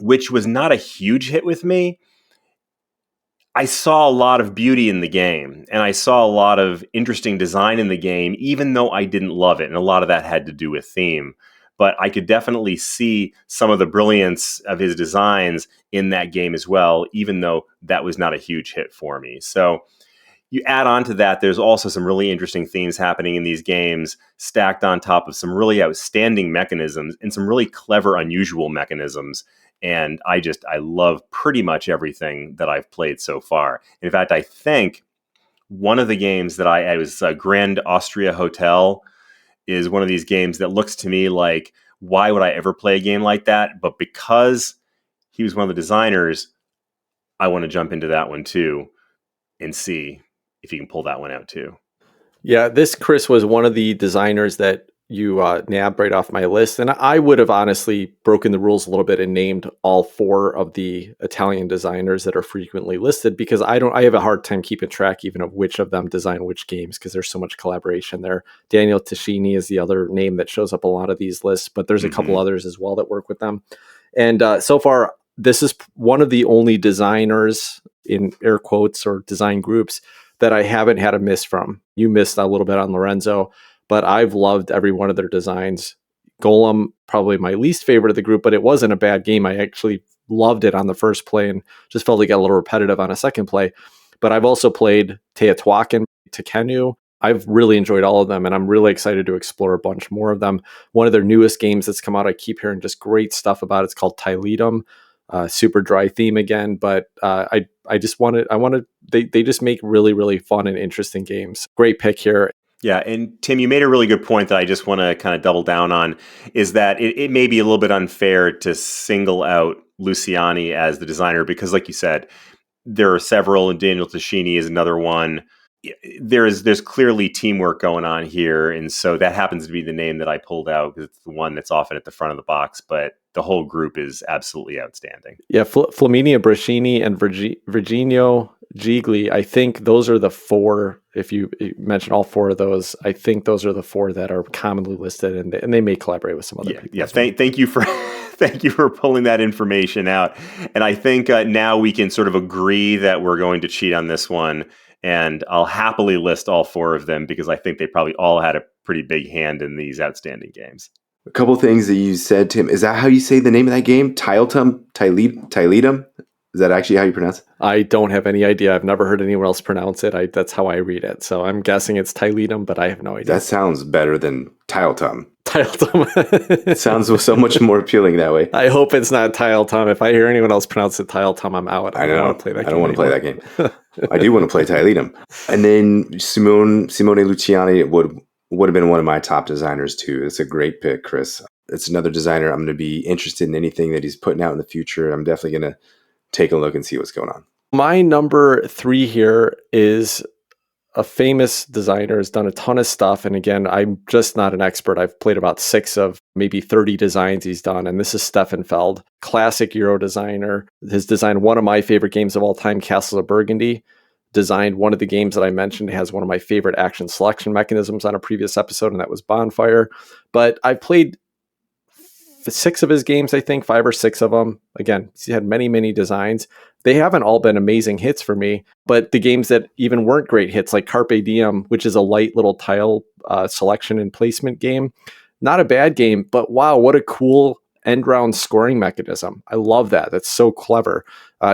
B: which was not a huge hit with me, I saw a lot of beauty in the game, and I saw a lot of interesting design in the game, even though I didn't love it. And a lot of that had to do with theme. But I could definitely see some of the brilliance of his designs in that game as well, even though that was not a huge hit for me. So you add on to that, there's also some really interesting themes happening in these games, stacked on top of some really outstanding mechanisms and some really clever, unusual mechanisms. And I love pretty much everything that I've played so far. In fact, I think one of the games that I was Grand Austria Hotel is one of these games that looks to me like, why would I ever play a game like that? But because he was one of the designers, I want to jump into that one too and see if you can pull that one out too.
A: Yeah, this Chris was one of the designers that you nabbed right off my list. And I would have honestly broken the rules a little bit and named all 4 of the Italian designers that are frequently listed, because I have a hard time keeping track even of which of them design which games, because there's so much collaboration there. Daniel Tascini is the other name that shows up a lot of these lists, but there's a couple others as well that work with them. And so far, this is one of the only designers, in air quotes, or design groups that I haven't had a miss from. You missed a little bit on Lorenzo, but I've loved every one of their designs. Golem, probably my least favorite of the group, but it wasn't a bad game. I actually loved it on the first play and just felt it got a little repetitive on a second play. But I've also played Teotihuacan, Tekhenu. I've really enjoyed all of them, and I'm really excited to explore a bunch more of them. One of their newest games that's come out, I keep hearing just great stuff about. It's called Tyledum. Super dry theme again, but I just wanted, they just make really, really fun and interesting games. Great pick here.
B: Yeah, and Tim, you made a really good point that I just want to kind of double down on, is that it may be a little bit unfair to single out Luciani as the designer, because like you said, there are several, and Daniel Tascini is another one. There's clearly teamwork going on here, and so that happens to be the name that I pulled out because it's the one that's often at the front of the box, but the whole group is absolutely outstanding.
A: Yeah, Flaminia Brascini and Virginio Gigli, I think those are the 4, if you mention all 4 of those, I think those are the 4 that are commonly listed, and they may collaborate with some other people.
B: Yeah, thank you for thank you for pulling that information out. And I think now we can sort of agree that we're going to cheat on this one, and I'll happily list all 4 of them because I think they probably all had a pretty big hand in these outstanding games.
C: A couple things that you said, Tim. Is that how you say the name of that game? Tyledum? Is that actually how you pronounce it?
A: I don't have any idea. I've never heard anyone else pronounce it. That's how I read it. So I'm guessing it's Tyledum, but I have no idea.
C: That sounds better than Tiletum.
A: Tiletum.
C: It sounds so much more appealing that way.
A: I hope it's not Tiletum. If I hear anyone else pronounce it Tiletum, I'm out.
C: I know.
A: Don't want to play that
C: I don't want to play that game. I do want to play Tiledum. And then Simone Luciani would have been one of my top designers too. It's a great pick, Chris. It's another designer. I'm going to be interested in anything that he's putting out in the future. I'm definitely going to take a look and see what's going on.
A: My number 3 here is a famous designer, has done a ton of stuff. And again, I'm just not an expert. I've played about 6 of maybe 30 designs he's done. And this is Stefan Feld, classic Euro designer. Has designed one of my favorite games of all time, Castles of Burgundy. Designed one of the games that I mentioned, has one of my favorite action selection mechanisms on a previous episode, and that was Bonfire. But I've played 6 of his games, I think, 5 or 6 of them. Again, he had many, many designs. They haven't all been amazing hits for me, but the games that even weren't great hits, like Carpe Diem, which is a light little tile selection and placement game, not a bad game, but wow, what a cool end round scoring mechanism. I love that. That's so clever.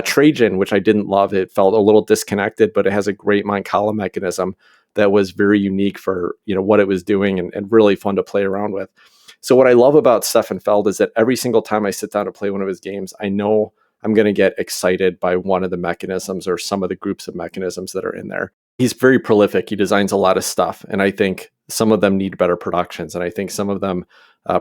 A: Trajan, which I didn't love, it felt a little disconnected, but it has a great Mancala mechanism that was very unique for what it was doing and really fun to play around with. So what I love about Stefan Feld is that every single time I sit down to play one of his games, I know I'm going to get excited by one of the mechanisms or some of the groups of mechanisms that are in there. He's very prolific. He designs a lot of stuff. And I think some of them need better productions. And I think some of them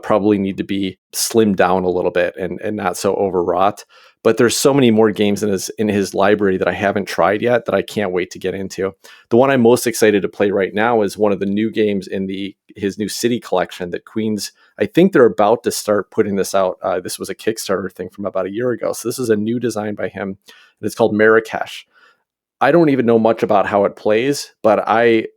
A: probably need to be slimmed down a little bit and not so overwrought. But there's so many more games in his library that I haven't tried yet that I can't wait to get into. The one I'm most excited to play right now is one of the new games in his new city collection that Queens, I think they're about to start putting this out. This was a Kickstarter thing from about a year ago. So this is a new design by him, and it's called Marrakesh. I don't even know much about how it plays, but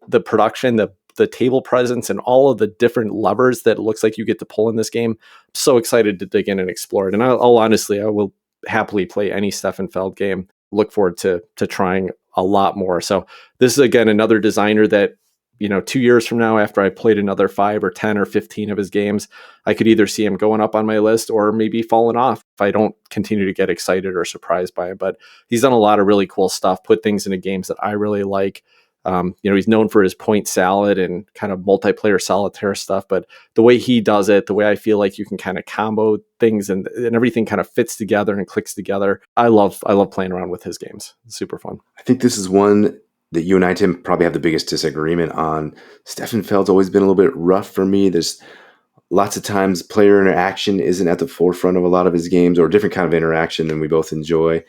A: the production, the table presence, and all of the different levers that it looks like you get to pull in this game, I'm so excited to dig in and explore it. And I'll honestly, I will happily play any Stefan Feld game. Look forward to trying a lot more. So this is, again, another designer that 2 years from now, after I played another 5 or 10 or 15 of his games, I could either see him going up on my list or maybe falling off if I don't continue to get excited or surprised by him. But he's done a lot of really cool stuff, put things into games that I really like. He's known for his point salad and kind of multiplayer solitaire stuff, but the way he does it, the way I feel like you can kind of combo things and everything kind of fits together and clicks together. I love playing around with his games. It's super fun.
C: I think this is one that you and I, Tim, probably have the biggest disagreement on. Stefan Feld's always been a little bit rough for me. There's lots of times player interaction isn't at the forefront of a lot of his games, or a different kind of interaction than we both enjoy.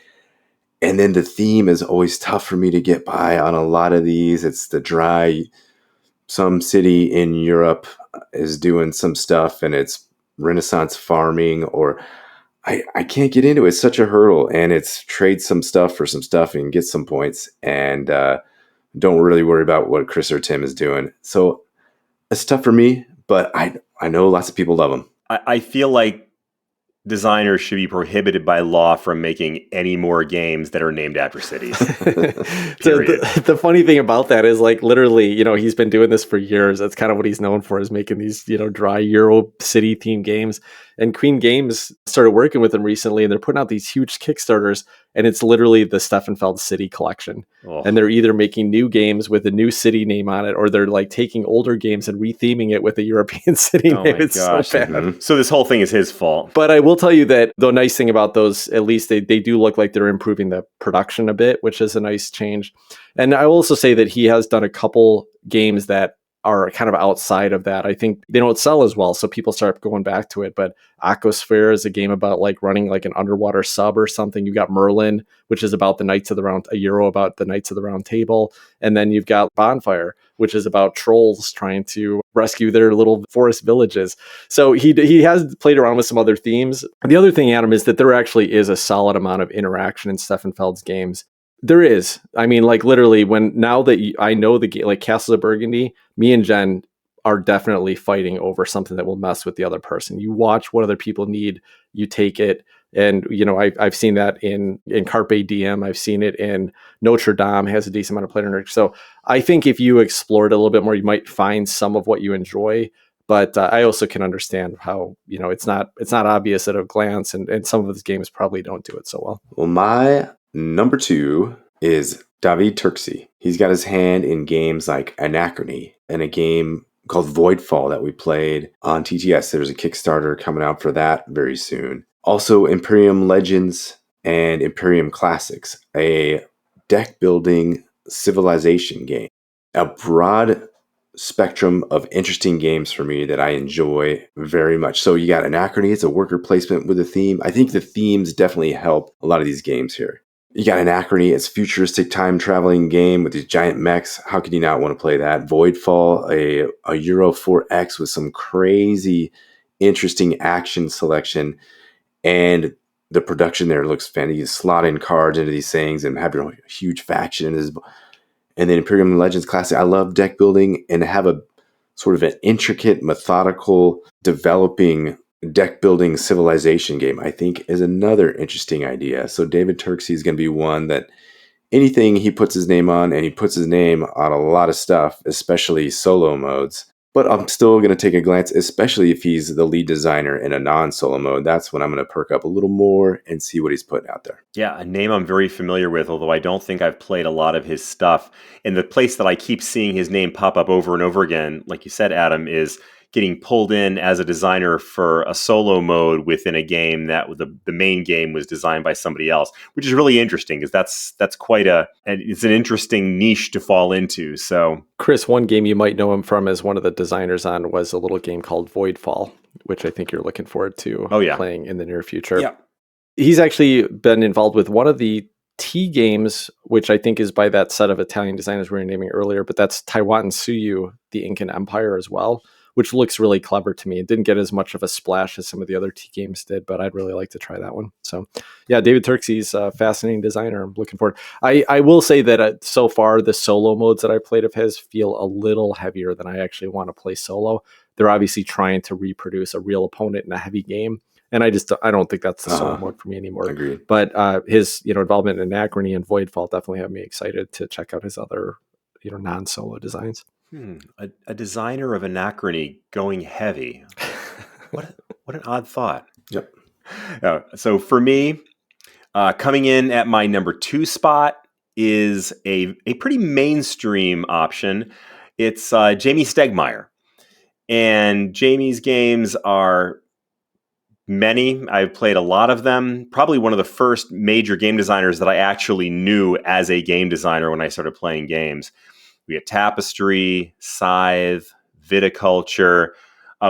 C: And then the theme is always tough for me to get by on a lot of these. It's the dry, some city in Europe is doing some stuff and it's Renaissance farming, or I can't get into it. It's such a hurdle, and it's trade some stuff for some stuff and get some points, and don't really worry about what Chris or Tim is doing. So it's tough for me, but I know lots of people love them.
B: I feel like designers should be prohibited by law from making any more games that are named after cities.
A: The funny thing about that is, like, literally, he's been doing this for years. That's kind of what he's known for, is making these, dry Euro city themed games. And Queen Games started working with him recently, and they're putting out these huge Kickstarters, and it's literally the Stefan Feld City collection. Oh. And they're either making new games with a new city name on it, or they're like taking older games and retheming it with a European city name. It's gosh. So bad. Mm-hmm.
B: So this whole thing is his fault.
A: But I will tell you that the nice thing about those, at least they do look like they're improving the production a bit, which is a nice change. And I will also say that he has done a couple games that are kind of outside of that. I think they don't sell as well, so people start going back to it. But Aquasphere is a game about like running like an underwater sub or something. You've got Merlin, which is about the Knights of the Round, a Euro about the Knights of the Round Table. And then you've got Bonfire, which is about trolls trying to rescue their little forest villages. So he has played around with some other themes. The other thing, Adam, is that there actually is a solid amount of interaction in Stefan Feld's games. There is. I mean, like, literally, now that I know the game, like Castles of Burgundy, me and Jen are definitely fighting over something that will mess with the other person. You watch what other people need, you take it. And, I've seen that in Carpe Diem. I've seen it in Notre Dame, has a decent amount of player interaction. So I think if you explore it a little bit more, you might find some of what you enjoy. But I also can understand how, it's not obvious at a glance, and some of his games probably don't do it so well.
C: Well, my number 2 is David Turkse. He's got his hand in games like Anachrony and a game called Voidfall that we played on TTS. There's a Kickstarter coming out for that very soon. Also, Imperium Legends and Imperium Classics, a deck building civilization game. A broad spectrum of interesting games for me that I enjoy very much. So you got Anachrony, it's a worker placement with a theme. I think the themes definitely help a lot of these games here. You got Anachrony, it's futuristic time traveling game with these giant mechs. How could you not want to play that? Voidfall, a Euro 4X with some crazy interesting action selection, and the production there looks fantastic. You slot in cards into these things and have your huge faction. And then Imperium Legends Classic. I love deck building, and have a sort of an intricate, methodical, developing deck building civilization game, I think, is another interesting idea. So David Turkse is going to be one that anything he puts his name on, and he puts his name on a lot of stuff, especially solo modes. But I'm still going to take a glance, especially if he's the lead designer in a non-solo mode. That's when I'm going to perk up a little more and see what he's putting out there.
B: Yeah, a name I'm very familiar with, although I don't think I've played a lot of his stuff. And the place that I keep seeing his name pop up over and over again, like you said, Adam, is getting pulled in as a designer for a solo mode within a game that the main game was designed by somebody else, which is really interesting because that's quite it's an interesting niche to fall into. So,
A: Chris, one game you might know him from as one of the designers on was a little game called Voidfall, which I think you're looking forward to playing in the near future.
B: Yeah.
A: He's actually been involved with one of the T games, which I think is by that set of Italian designers we were naming earlier, but that's Taiwansuyu, the Incan Empire as well, which looks really clever to me. It didn't get as much of a splash as some of the other T games did, but I'd really like to try that one. So yeah, David Turkse's a fascinating designer. I'm looking forward. I will say that so far the solo modes that I played of his feel a little heavier than I actually want to play solo. They're obviously trying to reproduce a real opponent in a heavy game. And I don't think that's the solo mode for me anymore.
C: Agreed.
A: But his involvement in Anachrony and Voidfall definitely have me excited to check out his other non-solo designs.
B: A designer of Anachrony going heavy. What an odd thought.
C: Yep.
B: So for me, coming in at my number 2 spot is a pretty mainstream option. It's Jamie Stegmaier. And Jamie's games are many. I've played a lot of them. Probably one of the first major game designers that I actually knew as a game designer when I started playing games. We had Tapestry, Scythe, Viticulture.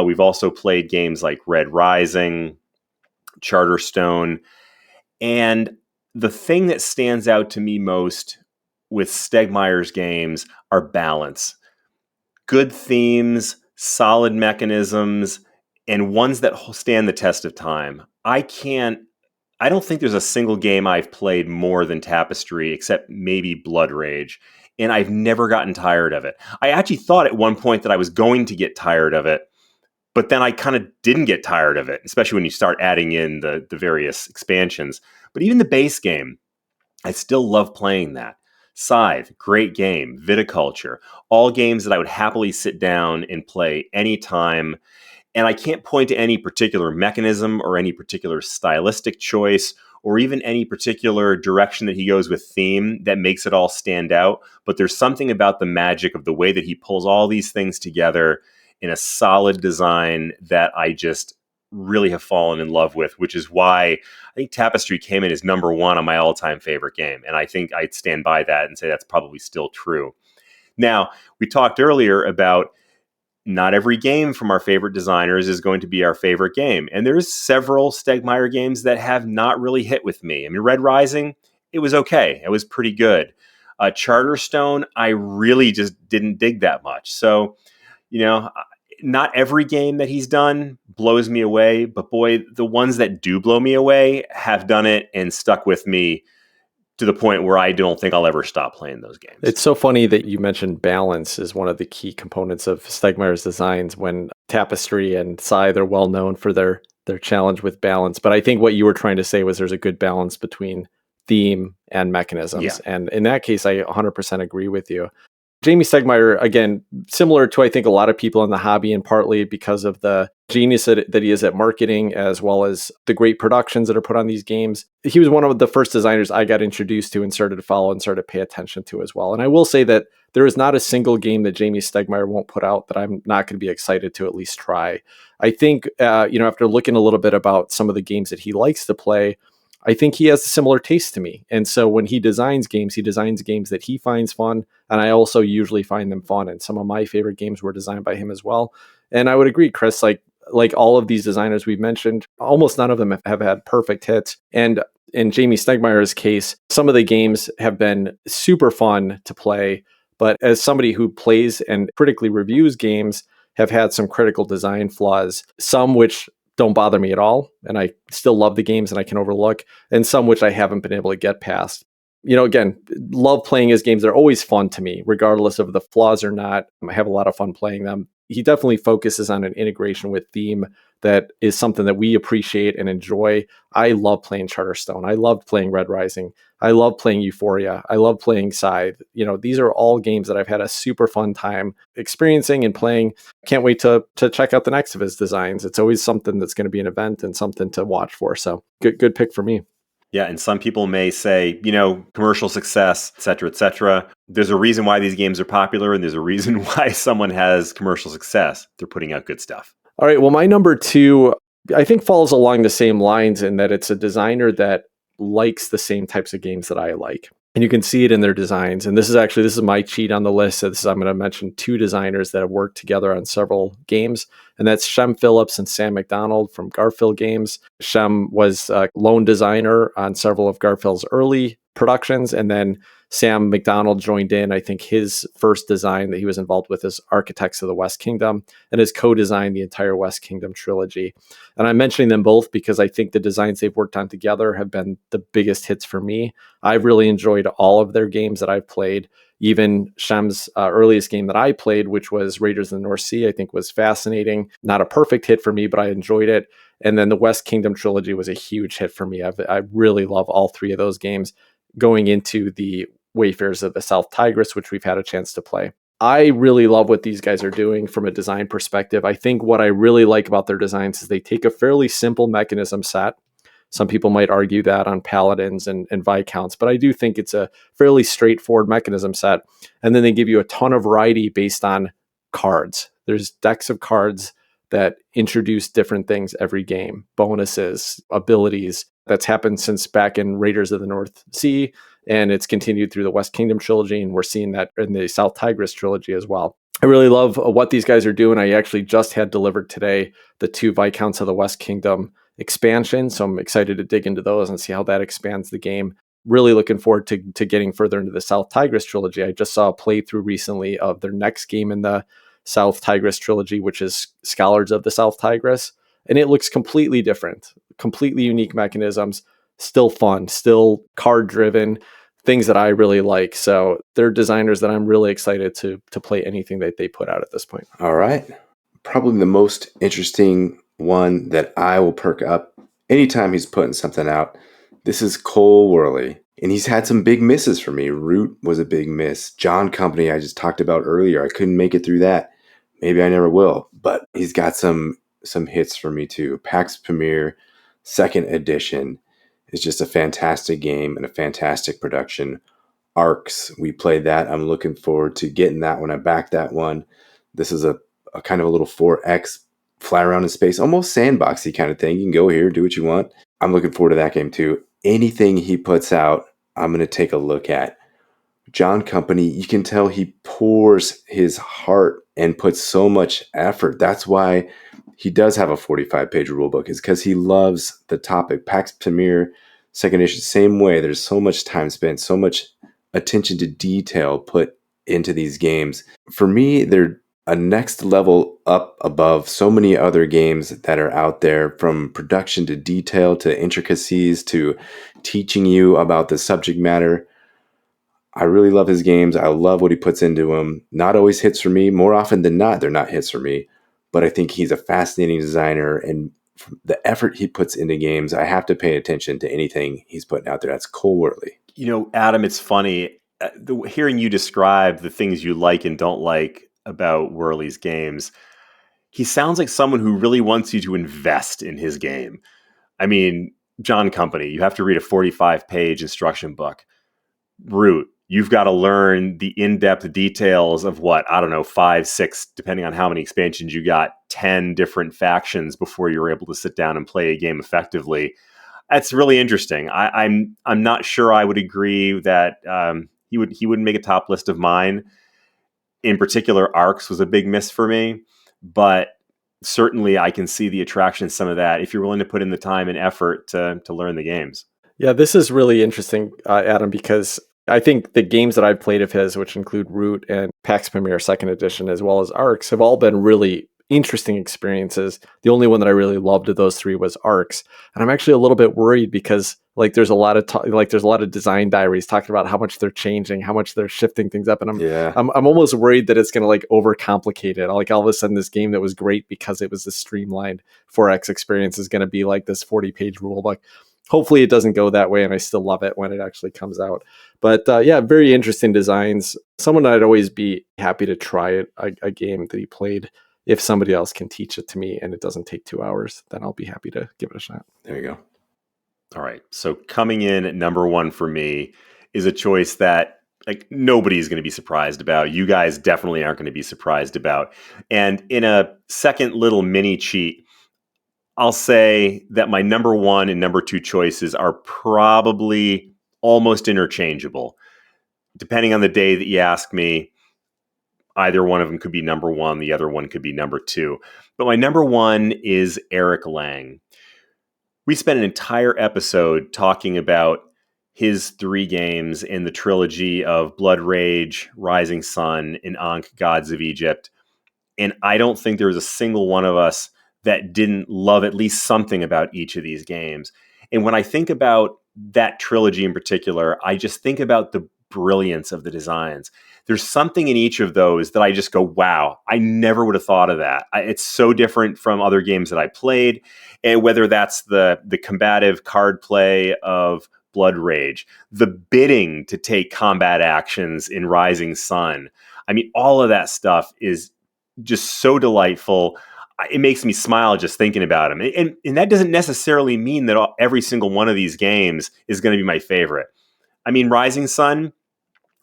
B: We've also played games like Red Rising, Charterstone. And the thing that stands out to me most with Stegmaier's games are balance. Good themes, solid mechanisms, and ones that stand the test of time. I don't think there's a single game I've played more than Tapestry, except maybe Blood Rage. And I've never gotten tired of it. I actually thought at one point that I was going to get tired of it, but then I kind of didn't get tired of it, especially when you start adding in the various expansions. But even the base game, I still love playing that. Scythe, great game. Viticulture, all games that I would happily sit down and play anytime. And I can't point to any particular mechanism or any particular stylistic choice or even any particular direction that he goes with theme that makes it all stand out. But there's something about the magic of the way that he pulls all these things together in a solid design that I just really have fallen in love with, which is why I think Tapestry came in as number 1 on my all-time favorite game. And I think I'd stand by that and say that's probably still true. Now, we talked earlier about not every game from our favorite designers is going to be our favorite game. And there's several Stegmaier games that have not really hit with me. I mean, Red Rising, it was okay. It was pretty good. Charterstone, I really just didn't dig that much. So, not every game that he's done blows me away, but boy, the ones that do blow me away have done it and stuck with me to the point where I don't think I'll ever stop playing those games.
A: It's so funny that you mentioned balance is one of the key components of Stegmaier's designs, when Tapestry and Scythe are well known for their challenge with balance. But I think what you were trying to say was there's a good balance between theme and mechanisms.
B: Yeah.
A: And in that case, I 100% agree with you. Jamie Stegmaier, again, similar to I think a lot of people in the hobby, and partly because of the genius that he is at marketing, as well as the great productions that are put on these games. He was one of the first designers I got introduced to and started to follow and started to pay attention to as well. And I will say that there is not a single game that Jamie Stegmaier won't put out that I'm not going to be excited to at least try. I think, after looking a little bit about some of the games that he likes to play, I think he has a similar taste to me. And so when he designs games that he finds fun. And I also usually find them fun. And some of my favorite games were designed by him as well. And I would agree, Chris, like all of these designers we've mentioned, almost none of them have had perfect hits. And in Jamie Stegmaier's case, some of the games have been super fun to play. But as somebody who plays and critically reviews games, have had some critical design flaws, some which don't bother me at all, and I still love the games and I can overlook, and some which I haven't been able to get past. Again, love playing his games. They're always fun to me, regardless of the flaws or not. I have a lot of fun playing them. He definitely focuses on an integration with theme that is something that we appreciate and enjoy. I love playing Charterstone. I loved playing Red Rising. I love playing Euphoria. I love playing Scythe. These are all games that I've had a super fun time experiencing and playing. Can't wait to check out the next of his designs. It's always something that's going to be an event and something to watch for. So good pick for me.
B: Yeah, and some people may say, commercial success, et cetera, et cetera. There's a reason why these games are popular, and there's a reason why someone has commercial success. They're putting out good stuff.
A: All right, well, my number 2, I think falls along the same lines in that it's a designer that likes the same types of games that I like. And you can see it in their designs. And this is my cheat on the list. So I'm going to mention 2 designers that have worked together on several games. And that's Shem Phillips and Sam McDonald from Garphill Games. Shem was a lone designer on several of Garphill's early productions. And then Sam McDonald joined in. I think his first design that he was involved with is Architects of the West Kingdom, and has co-designed the entire West Kingdom trilogy. And I'm mentioning them both because I think the designs they've worked on together have been the biggest hits for me. I've really enjoyed all of their games that I've played. Even Shem's earliest game that I played, which was Raiders of the North Sea, I think was fascinating. Not a perfect hit for me, but I enjoyed it. And then the West Kingdom trilogy was a huge hit for me. I really love all 3 of those games, going into the Wayfarers of the South Tigris, which we've had a chance to play. I really love what these guys are doing from a design perspective. I think what I really like about their designs is they take a fairly simple mechanism set. Some people might argue that on Paladins and Viscounts, but I do think it's a fairly straightforward mechanism set. And then they give you a ton of variety based on cards. There's decks of cards that introduce different things every game, bonuses, abilities. That's happened since back in Raiders of the North Sea, and it's continued through the West Kingdom trilogy, and we're seeing that in the South Tigris trilogy as well. I really love what these guys are doing. I actually just had delivered today the 2 Viscounts of the West Kingdom expansions, so I'm excited to dig into those and see how that expands the game. Really looking forward to getting further into the South Tigris trilogy. I just saw a playthrough recently of their next game in the South Tigris trilogy, which is Scholars of the South Tigris, and it looks completely different, completely unique mechanisms, still fun, still card driven, things that I really like. So they're designers that I'm really excited to play anything that they put out at this point.
C: All right. Probably the most interesting one that I will perk up anytime he's putting something out. This is Cole Worley. And he's had some big misses for me. Root was a big miss. John Company, I just talked about earlier. I couldn't make it through that. Maybe I never will. But he's got some hits for me too. Pax Pamir, 2nd edition, is just a fantastic game and a fantastic production. Arcs, we played that. I'm looking forward to getting that one. I backed that one. This is a kind of a little 4X fly around in space, almost sandboxy kind of thing. You can go here, do what you want. I'm looking forward to that game too. Anything he puts out, I'm going to take a look at. John Company, you can tell he pours his heart and puts so much effort. That's why he does have a 45-page rulebook, is because he loves the topic. Pax Pamir, 2nd edition, same way. There's so much time spent, so much attention to detail put into these games. For me, they're a next level up above so many other games that are out there, from production to detail to intricacies to teaching you about the subject matter. I really love his games. I love what he puts into them. Not always hits for me. More often than not, they're not hits for me. But I think he's a fascinating designer, and the effort he puts into games, I have to pay attention to anything he's putting out there. That's Cole Worley.
B: Adam, it's funny. hearing you describe the things you like and don't like about Worley's games, he sounds like someone who really wants you to invest in his game. I mean, John Company, you have to read a 45-page instruction book. Root, you've got to learn the in-depth details of what, I don't know, 5, 6, depending on how many expansions you got, 10 different factions before you're able to sit down and play a game effectively. That's really interesting. I'm not sure I would agree that he wouldn't make a top list of mine. In particular, Arcs was a big miss for me, but certainly I can see the attraction in some of that if you're willing to put in the time and effort to learn the games.
A: Yeah, this is really interesting, Adam, because I think the games that I've played of his, which include Root and PAX Premier 2nd Edition, as well as Arcs, have all been really interesting experiences. The only one that I really loved of those three was Arcs. And I'm actually a little bit worried because there's a lot of design diaries talking about how much they're changing, how much they're shifting things up. And I'm almost worried that it's going to overcomplicate it. All of a sudden this game that was great because it was this streamlined 4X experience is going to be like this 40-page rule book. Hopefully it doesn't go that way, and I still love it when it actually comes out. But very interesting designs. Someone I'd always be happy to try a game that he played. If somebody else can teach it to me and it doesn't take 2 hours, then I'll be happy to give it a shot.
C: There you go.
B: All right. So coming in at number 1 for me is a choice that nobody's going to be surprised about. You guys definitely aren't going to be surprised about. And in a second little mini cheat, I'll say that my number 1 and number 2 choices are probably almost interchangeable. Depending on the day that you ask me, either one of them could be number 1, the other one could be number 2. But my number 1 is Eric Lang. We spent an entire episode talking about his 3 games in the trilogy of Blood Rage, Rising Sun, and Ankh Gods of Egypt. And I don't think there was a single one of us that didn't love at least something about each of these games. And when I think about that trilogy in particular, I just think about the brilliance of the designs. There's something in each of those that I just go, wow, I never would have thought of that. It's so different from other games that I played, and whether that's the combative card play of Blood Rage, the bidding to take combat actions in Rising Sun. I mean, all of that stuff is just so delightful. It makes me smile just thinking about them. And that doesn't necessarily mean that every single one of these games is going to be my favorite. I mean, Rising Sun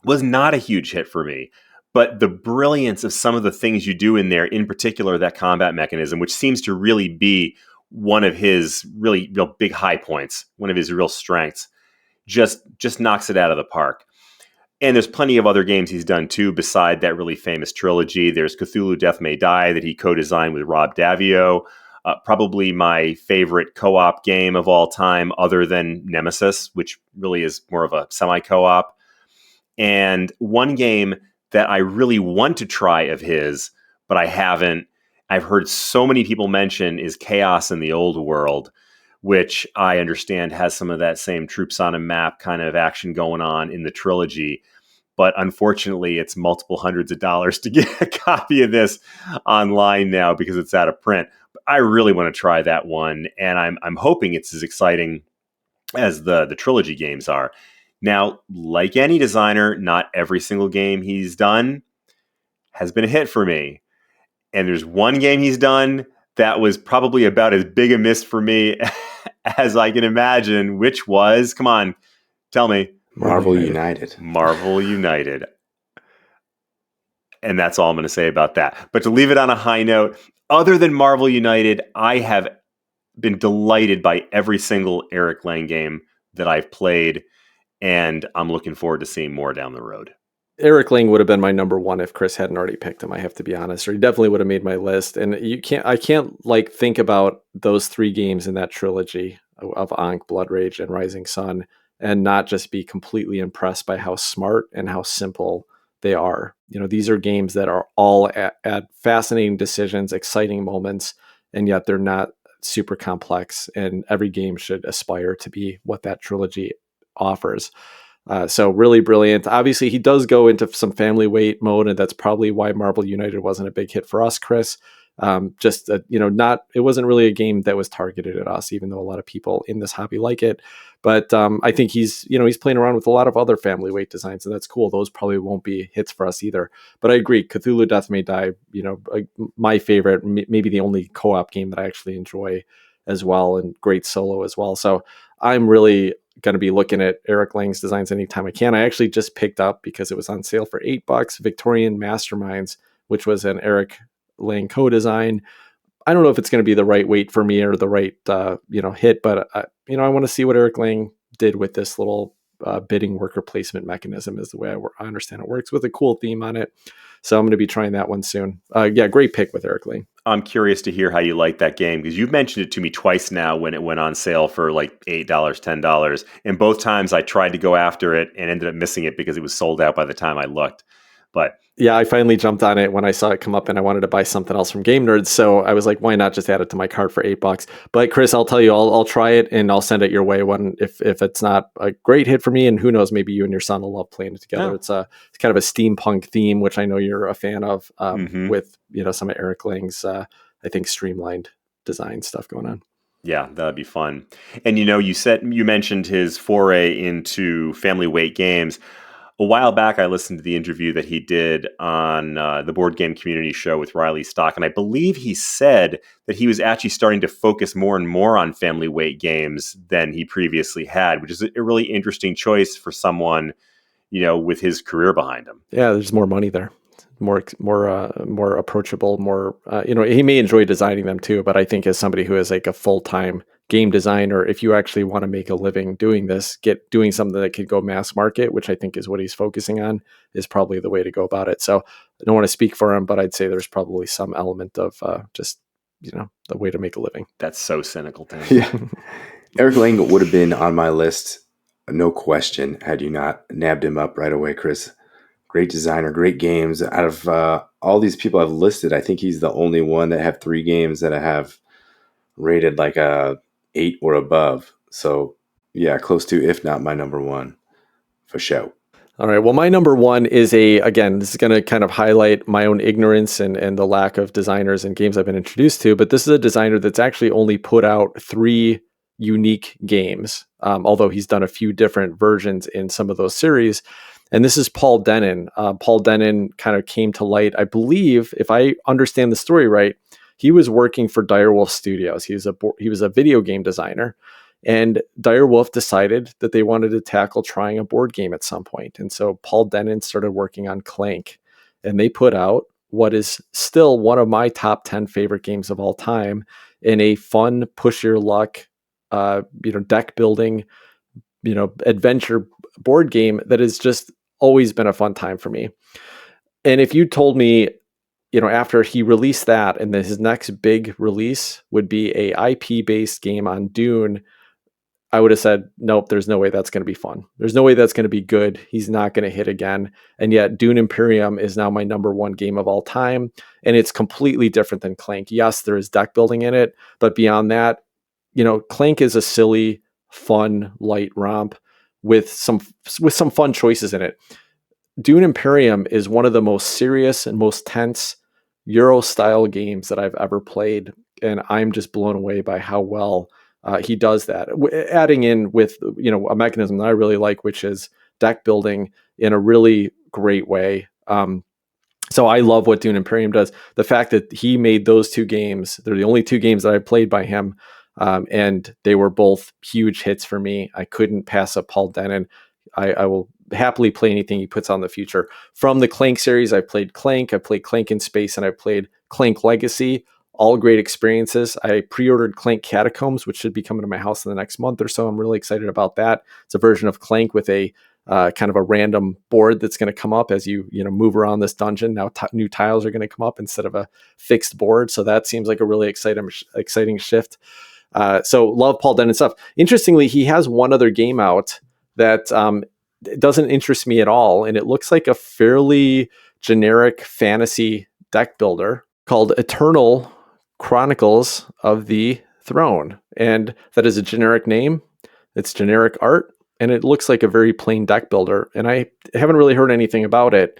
B: was not a huge hit for me, but the brilliance of some of the things you do in there, in particular that combat mechanism, which seems to really be one of his really real big high points, one of his real strengths, just knocks it out of the park. And there's plenty of other games he's done too, beside that really famous trilogy. There's Cthulhu Death May Die that he co-designed with Rob Davio. Probably my favorite co-op game of all time, other than Nemesis, which really is more of a semi-co-op. And one game that I really want to try of his, but I haven't, I've heard so many people mention, is Chaos in the Old World, which I understand has some of that same troops on a map kind of action going on in the trilogy. But unfortunately, it's multiple hundreds of dollars to get a copy of this online now because it's out of print. But I really want to try that one, and I'm hoping it's as exciting as the trilogy games are. Now, like any designer, not every single game he's done has been a hit for me. And there's one game he's done that was probably about as big a miss for me as I can imagine, which was, come on, tell me.
C: Marvel United.
B: Marvel United. And that's all I'm going to say about that. But to leave it on a high note, other than Marvel United, I have been delighted by every single Eric Lang game that I've played. And I'm looking forward to seeing more down the road.
A: Eric Lang would have been my number 1 if Chris hadn't already picked him, I have to be honest. Or he definitely would have made my list. And I can't think about those 3 games in that trilogy of Ankh, Blood Rage, and Rising Sun and not just be completely impressed by how smart and how simple they are. These are games that are all at fascinating decisions, exciting moments, and yet they're not super complex. And every game should aspire to be what that trilogy offers. So really brilliant. Obviously, he does go into some family weight mode, and that's probably why Marvel United wasn't a big hit for us, Chris. Just not, it wasn't really a game that was targeted at us, even though a lot of people in this hobby like it. But I think he's playing around with a lot of other family weight designs, and that's cool. Those probably won't be hits for us either. But I agree, Cthulhu Death May Die, my favorite, maybe the only co-op game that I actually enjoy as well, and great solo as well. So I'm really going to be looking at Eric Lang's designs anytime I can. I actually just picked up, because it was on sale for $8, Victorian Masterminds, which was an Eric Lang co-design. I don't know if it's going to be the right weight for me or the right hit, but I want to see what Eric Lang did with this little bidding worker placement mechanism, is the way I understand it works, with a cool theme on it. So I'm going to be trying that one soon. Great pick with Eric Lang.
B: I'm curious to hear how you like that game, because you've mentioned it to me twice now when it went on sale for like $8, $10. And both times I tried to go after it and ended up missing it because it was sold out by the time I looked. But
A: yeah, I finally jumped on it when I saw it come up, and I wanted to buy something else from Game Nerds. So I was like, why not just add it to my cart for $8? But Chris, I'll tell you, I'll try it, and I'll send it your way when if it's not a great hit for me, and who knows, maybe you and your son will love playing it together. Oh. It's kind of a steampunk theme, which I know you're a fan of, with some of Eric Lang's I think streamlined design stuff going on.
B: Yeah, that'd be fun. And you mentioned his foray into family weight games. A while back, I listened to the interview that he did on the Board Game Community Show with Riley Stock, and I believe he said that he was actually starting to focus more and more on family weight games than he previously had, which is a really interesting choice for someone, with his career behind him.
A: Yeah, there's more money there. More approachable, more, he may enjoy designing them too, but I think as somebody who is like a full-time game designer, if you actually want to make a living doing this, doing something that could go mass market, which I think is what he's focusing on, is probably the way to go about it. So I don't want to speak for him, but I'd say there's probably some element of just, the way to make a living.
B: That's so cynical, Tim.
C: Yeah. Eric Lang would have been on my list, no question, had you not nabbed him up right away, Chris. Great designer, great games. Out of all these people I've listed, I think he's the only one that have 3 games that I have rated like a 8 or above. So yeah, close to, if not my number one, for sure.
A: All right. Well, my number one is this is going to kind of highlight my own ignorance and the lack of designers and games I've been introduced to. But this is a designer that's actually only put out 3 unique games, although he's done a few different versions in some of those series. And this is Paul Dennen. Paul Dennen kind of came to light, I believe, if I understand the story right, he was working for Direwolf Studios. He was a video game designer, and Direwolf decided that they wanted to tackle trying a board game at some point. And so Paul Dennen started working on Clank, and they put out what is still one of my top 10 favorite games of all time, in a fun, push your luck, deck building, adventure board game that has just always been a fun time for me. And if you told me, after he released that, and then his next big release would be a IP-based game on Dune, I would have said, nope, there's no way that's going to be fun. There's no way that's going to be good. He's not going to hit again. And yet Dune Imperium is now my number one game of all time. And it's completely different than Clank. Yes, there is deck building in it, but beyond that, Clank is a silly, fun, light romp with some fun choices in it. Dune Imperium is one of the most serious and most tense Euro style games that I've ever played, and I'm just blown away by how well he does that. Adding in with a mechanism that I really like, which is deck building in a really great way. So I love what Dune Imperium does. The fact that he made those 2 games, they're the only 2 games that I played by him. And they were both huge hits for me. I couldn't pass up Paul Dennen. I will happily play anything he puts out in the future. From the Clank series, I played Clank, I played Clank in Space, and I played Clank Legacy. All great experiences. I pre-ordered Clank Catacombs, which should be coming to my house in the next month or so. I'm really excited about that. It's a version of Clank with a kind of a random board that's going to come up as you move around this dungeon. Now new tiles are going to come up instead of a fixed board. So that seems like a really exciting shift. So love Paul Dennen stuff. Interestingly, he has one other game out that doesn't interest me at all, and it looks like a fairly generic fantasy deck builder called Eternal Chronicles of the Throne, and that is a generic name. It's generic art, and it looks like a very plain deck builder, and I haven't really heard anything about it.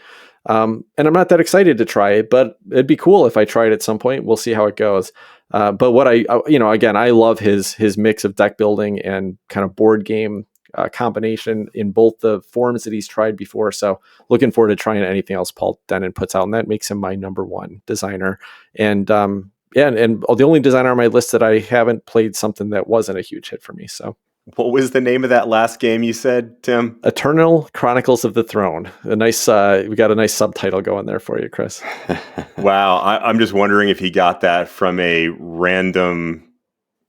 A: And I'm not that excited to try it, but it'd be cool if I tried at some point. We'll see how it goes. But what again, I love his mix of deck building and kind of board game combination in both the forms that he's tried before. So looking forward to trying anything else Paul Dennen puts out, and that makes him my number one designer. And and the only designer on my list that I haven't played something that wasn't a huge hit for me. So.
B: What was the name of that last game you said, Tim?
A: Eternal Chronicles of the Throne. We got a nice subtitle going there for you, Chris.
B: Wow. I'm just wondering if he got that from a random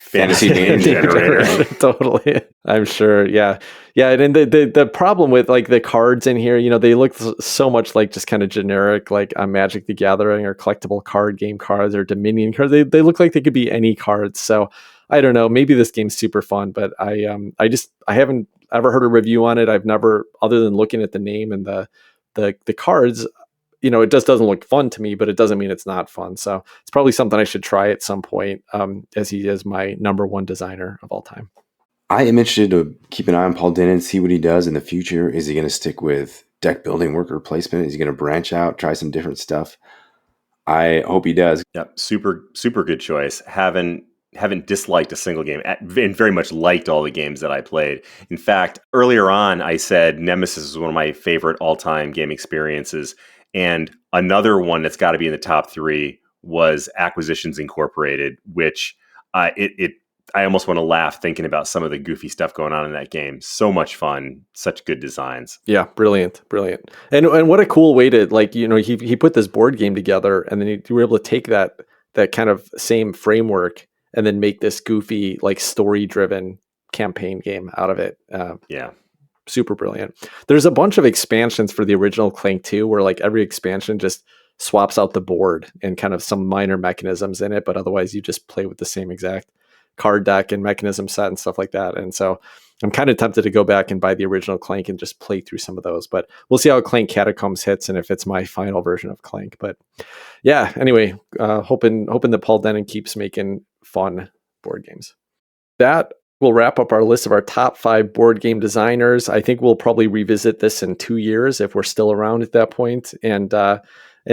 B: fantasy game generator.
A: Totally. I'm sure. Yeah. Yeah. And then the problem with like the cards in here, they look so much like just kind of generic, like Magic the Gathering or collectible card game cards or Dominion cards. They look like they could be any cards. So I don't know. Maybe this game's super fun, but I haven't ever heard a review on it. I've never, other than looking at the name and the cards, it just doesn't look fun to me, but it doesn't mean it's not fun. So it's probably something I should try at some point, as he is my number one designer of all time.
C: I am interested to keep an eye on Paul Dennen and see what he does in the future. Is he going to stick with deck building, worker placement? Is he going to branch out, try some different stuff? I hope he does.
B: Yep, super, super good choice. Haven't disliked a single game and very much liked all the games that I played. In fact, earlier on, I said Nemesis is one of my favorite all-time game experiences. And another one that's got to be in the top 3 was Acquisitions Incorporated, which I almost want to laugh thinking about some of the goofy stuff going on in that game. So much fun, such good designs.
A: Yeah, brilliant. And what a cool way to he put this board game together, and then you were able to take that kind of same framework and then make this goofy, like story-driven campaign game out of it.
B: Yeah.
A: Super brilliant. There's a bunch of expansions for the original Clank 2 where like every expansion just swaps out the board and kind of some minor mechanisms in it, but otherwise you just play with the same exact card deck and mechanism set and stuff like that. And so I'm kind of tempted to go back and buy the original Clank and just play through some of those, but we'll see how Clank Catacombs hits and if it's my final version of Clank. But yeah, anyway, hoping that Paul Dennen keeps making fun board games. That will wrap up our list of our top 5 board game designers. I think we'll probably revisit this in 2 years if we're still around at that point, and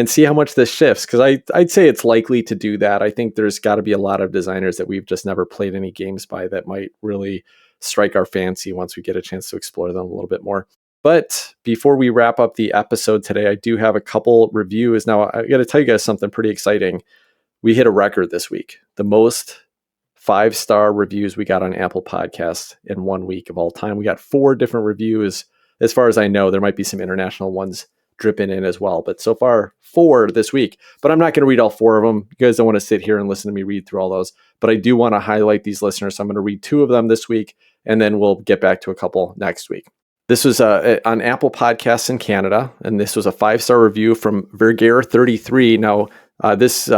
A: see how much this shifts, because I'd say it's likely to do that. I think there's got to be a lot of designers that we've just never played any games by that might really strike our fancy once we get a chance to explore them a little bit more. But before we wrap up the episode today, I do have a couple reviews. Now, I got to tell you guys something pretty exciting. We hit a record this week. The most 5-star reviews we got on Apple Podcasts in 1 week of all time. We got 4 different reviews. As far as I know, there might be some international ones dripping in as well. But so far, 4 this week. But I'm not going to read all 4 of them. You guys don't want to sit here and listen to me read through all those. But I do want to highlight these listeners. So I'm going to read 2 of them this week, and then we'll get back to a couple next week. This was on Apple Podcasts in Canada, and this was a 5-star review from Vergear33. Now, this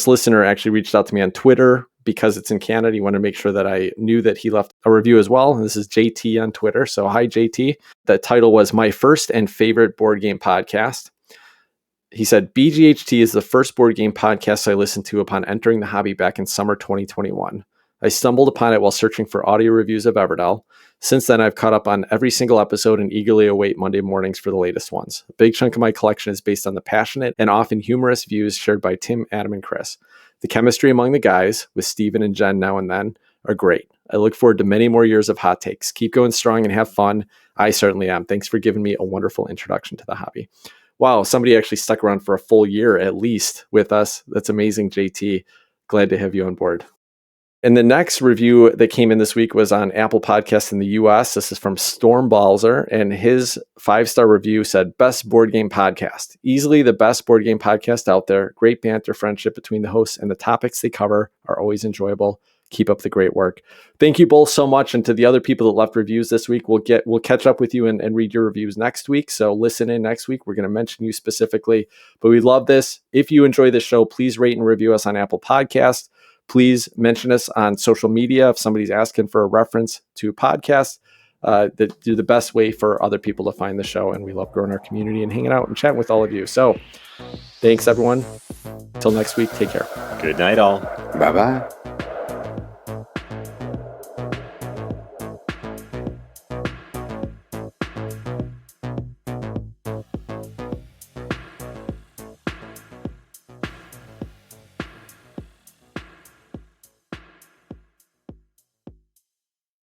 A: listener actually reached out to me on Twitter because it's in Canada. He wanted to make sure that I knew that he left a review as well. And this is JT on Twitter. So hi, JT. The title was My First and Favorite Board Game Podcast. He said, BGHT is the first board game podcast I listened to upon entering the hobby back in summer 2021. I stumbled upon it while searching for audio reviews of Everdell. Since then, I've caught up on every single episode and eagerly await Monday mornings for the latest ones. A big chunk of my collection is based on the passionate and often humorous views shared by Tim, Adam, and Chris. The chemistry among the guys, with Steven and Jen now and then, are great. I look forward to many more years of hot takes. Keep going strong and have fun. I certainly am. Thanks for giving me a wonderful introduction to the hobby. Wow, somebody actually stuck around for a full year at least with us. That's amazing, JT. Glad to have you on board. And the next review that came in this week was on Apple Podcasts in the US. This is from Storm Balzer, and his 5-star review said, best board game podcast. Easily the best board game podcast out there. Great banter, friendship between the hosts, and the topics they cover are always enjoyable. Keep up the great work. Thank you both so much. And to the other people that left reviews this week, we'll catch up with you and read your reviews next week. So listen in next week. We're going to mention you specifically, but we love this. If you enjoy the show, please rate and review us on Apple Podcasts. Please mention us on social media if somebody's asking for a reference to a podcast. That do the best way for other people to find the show. And we love growing our community and hanging out and chatting with all of you. So thanks, everyone. Till next week, take care.
B: Good night, all.
C: Bye-bye.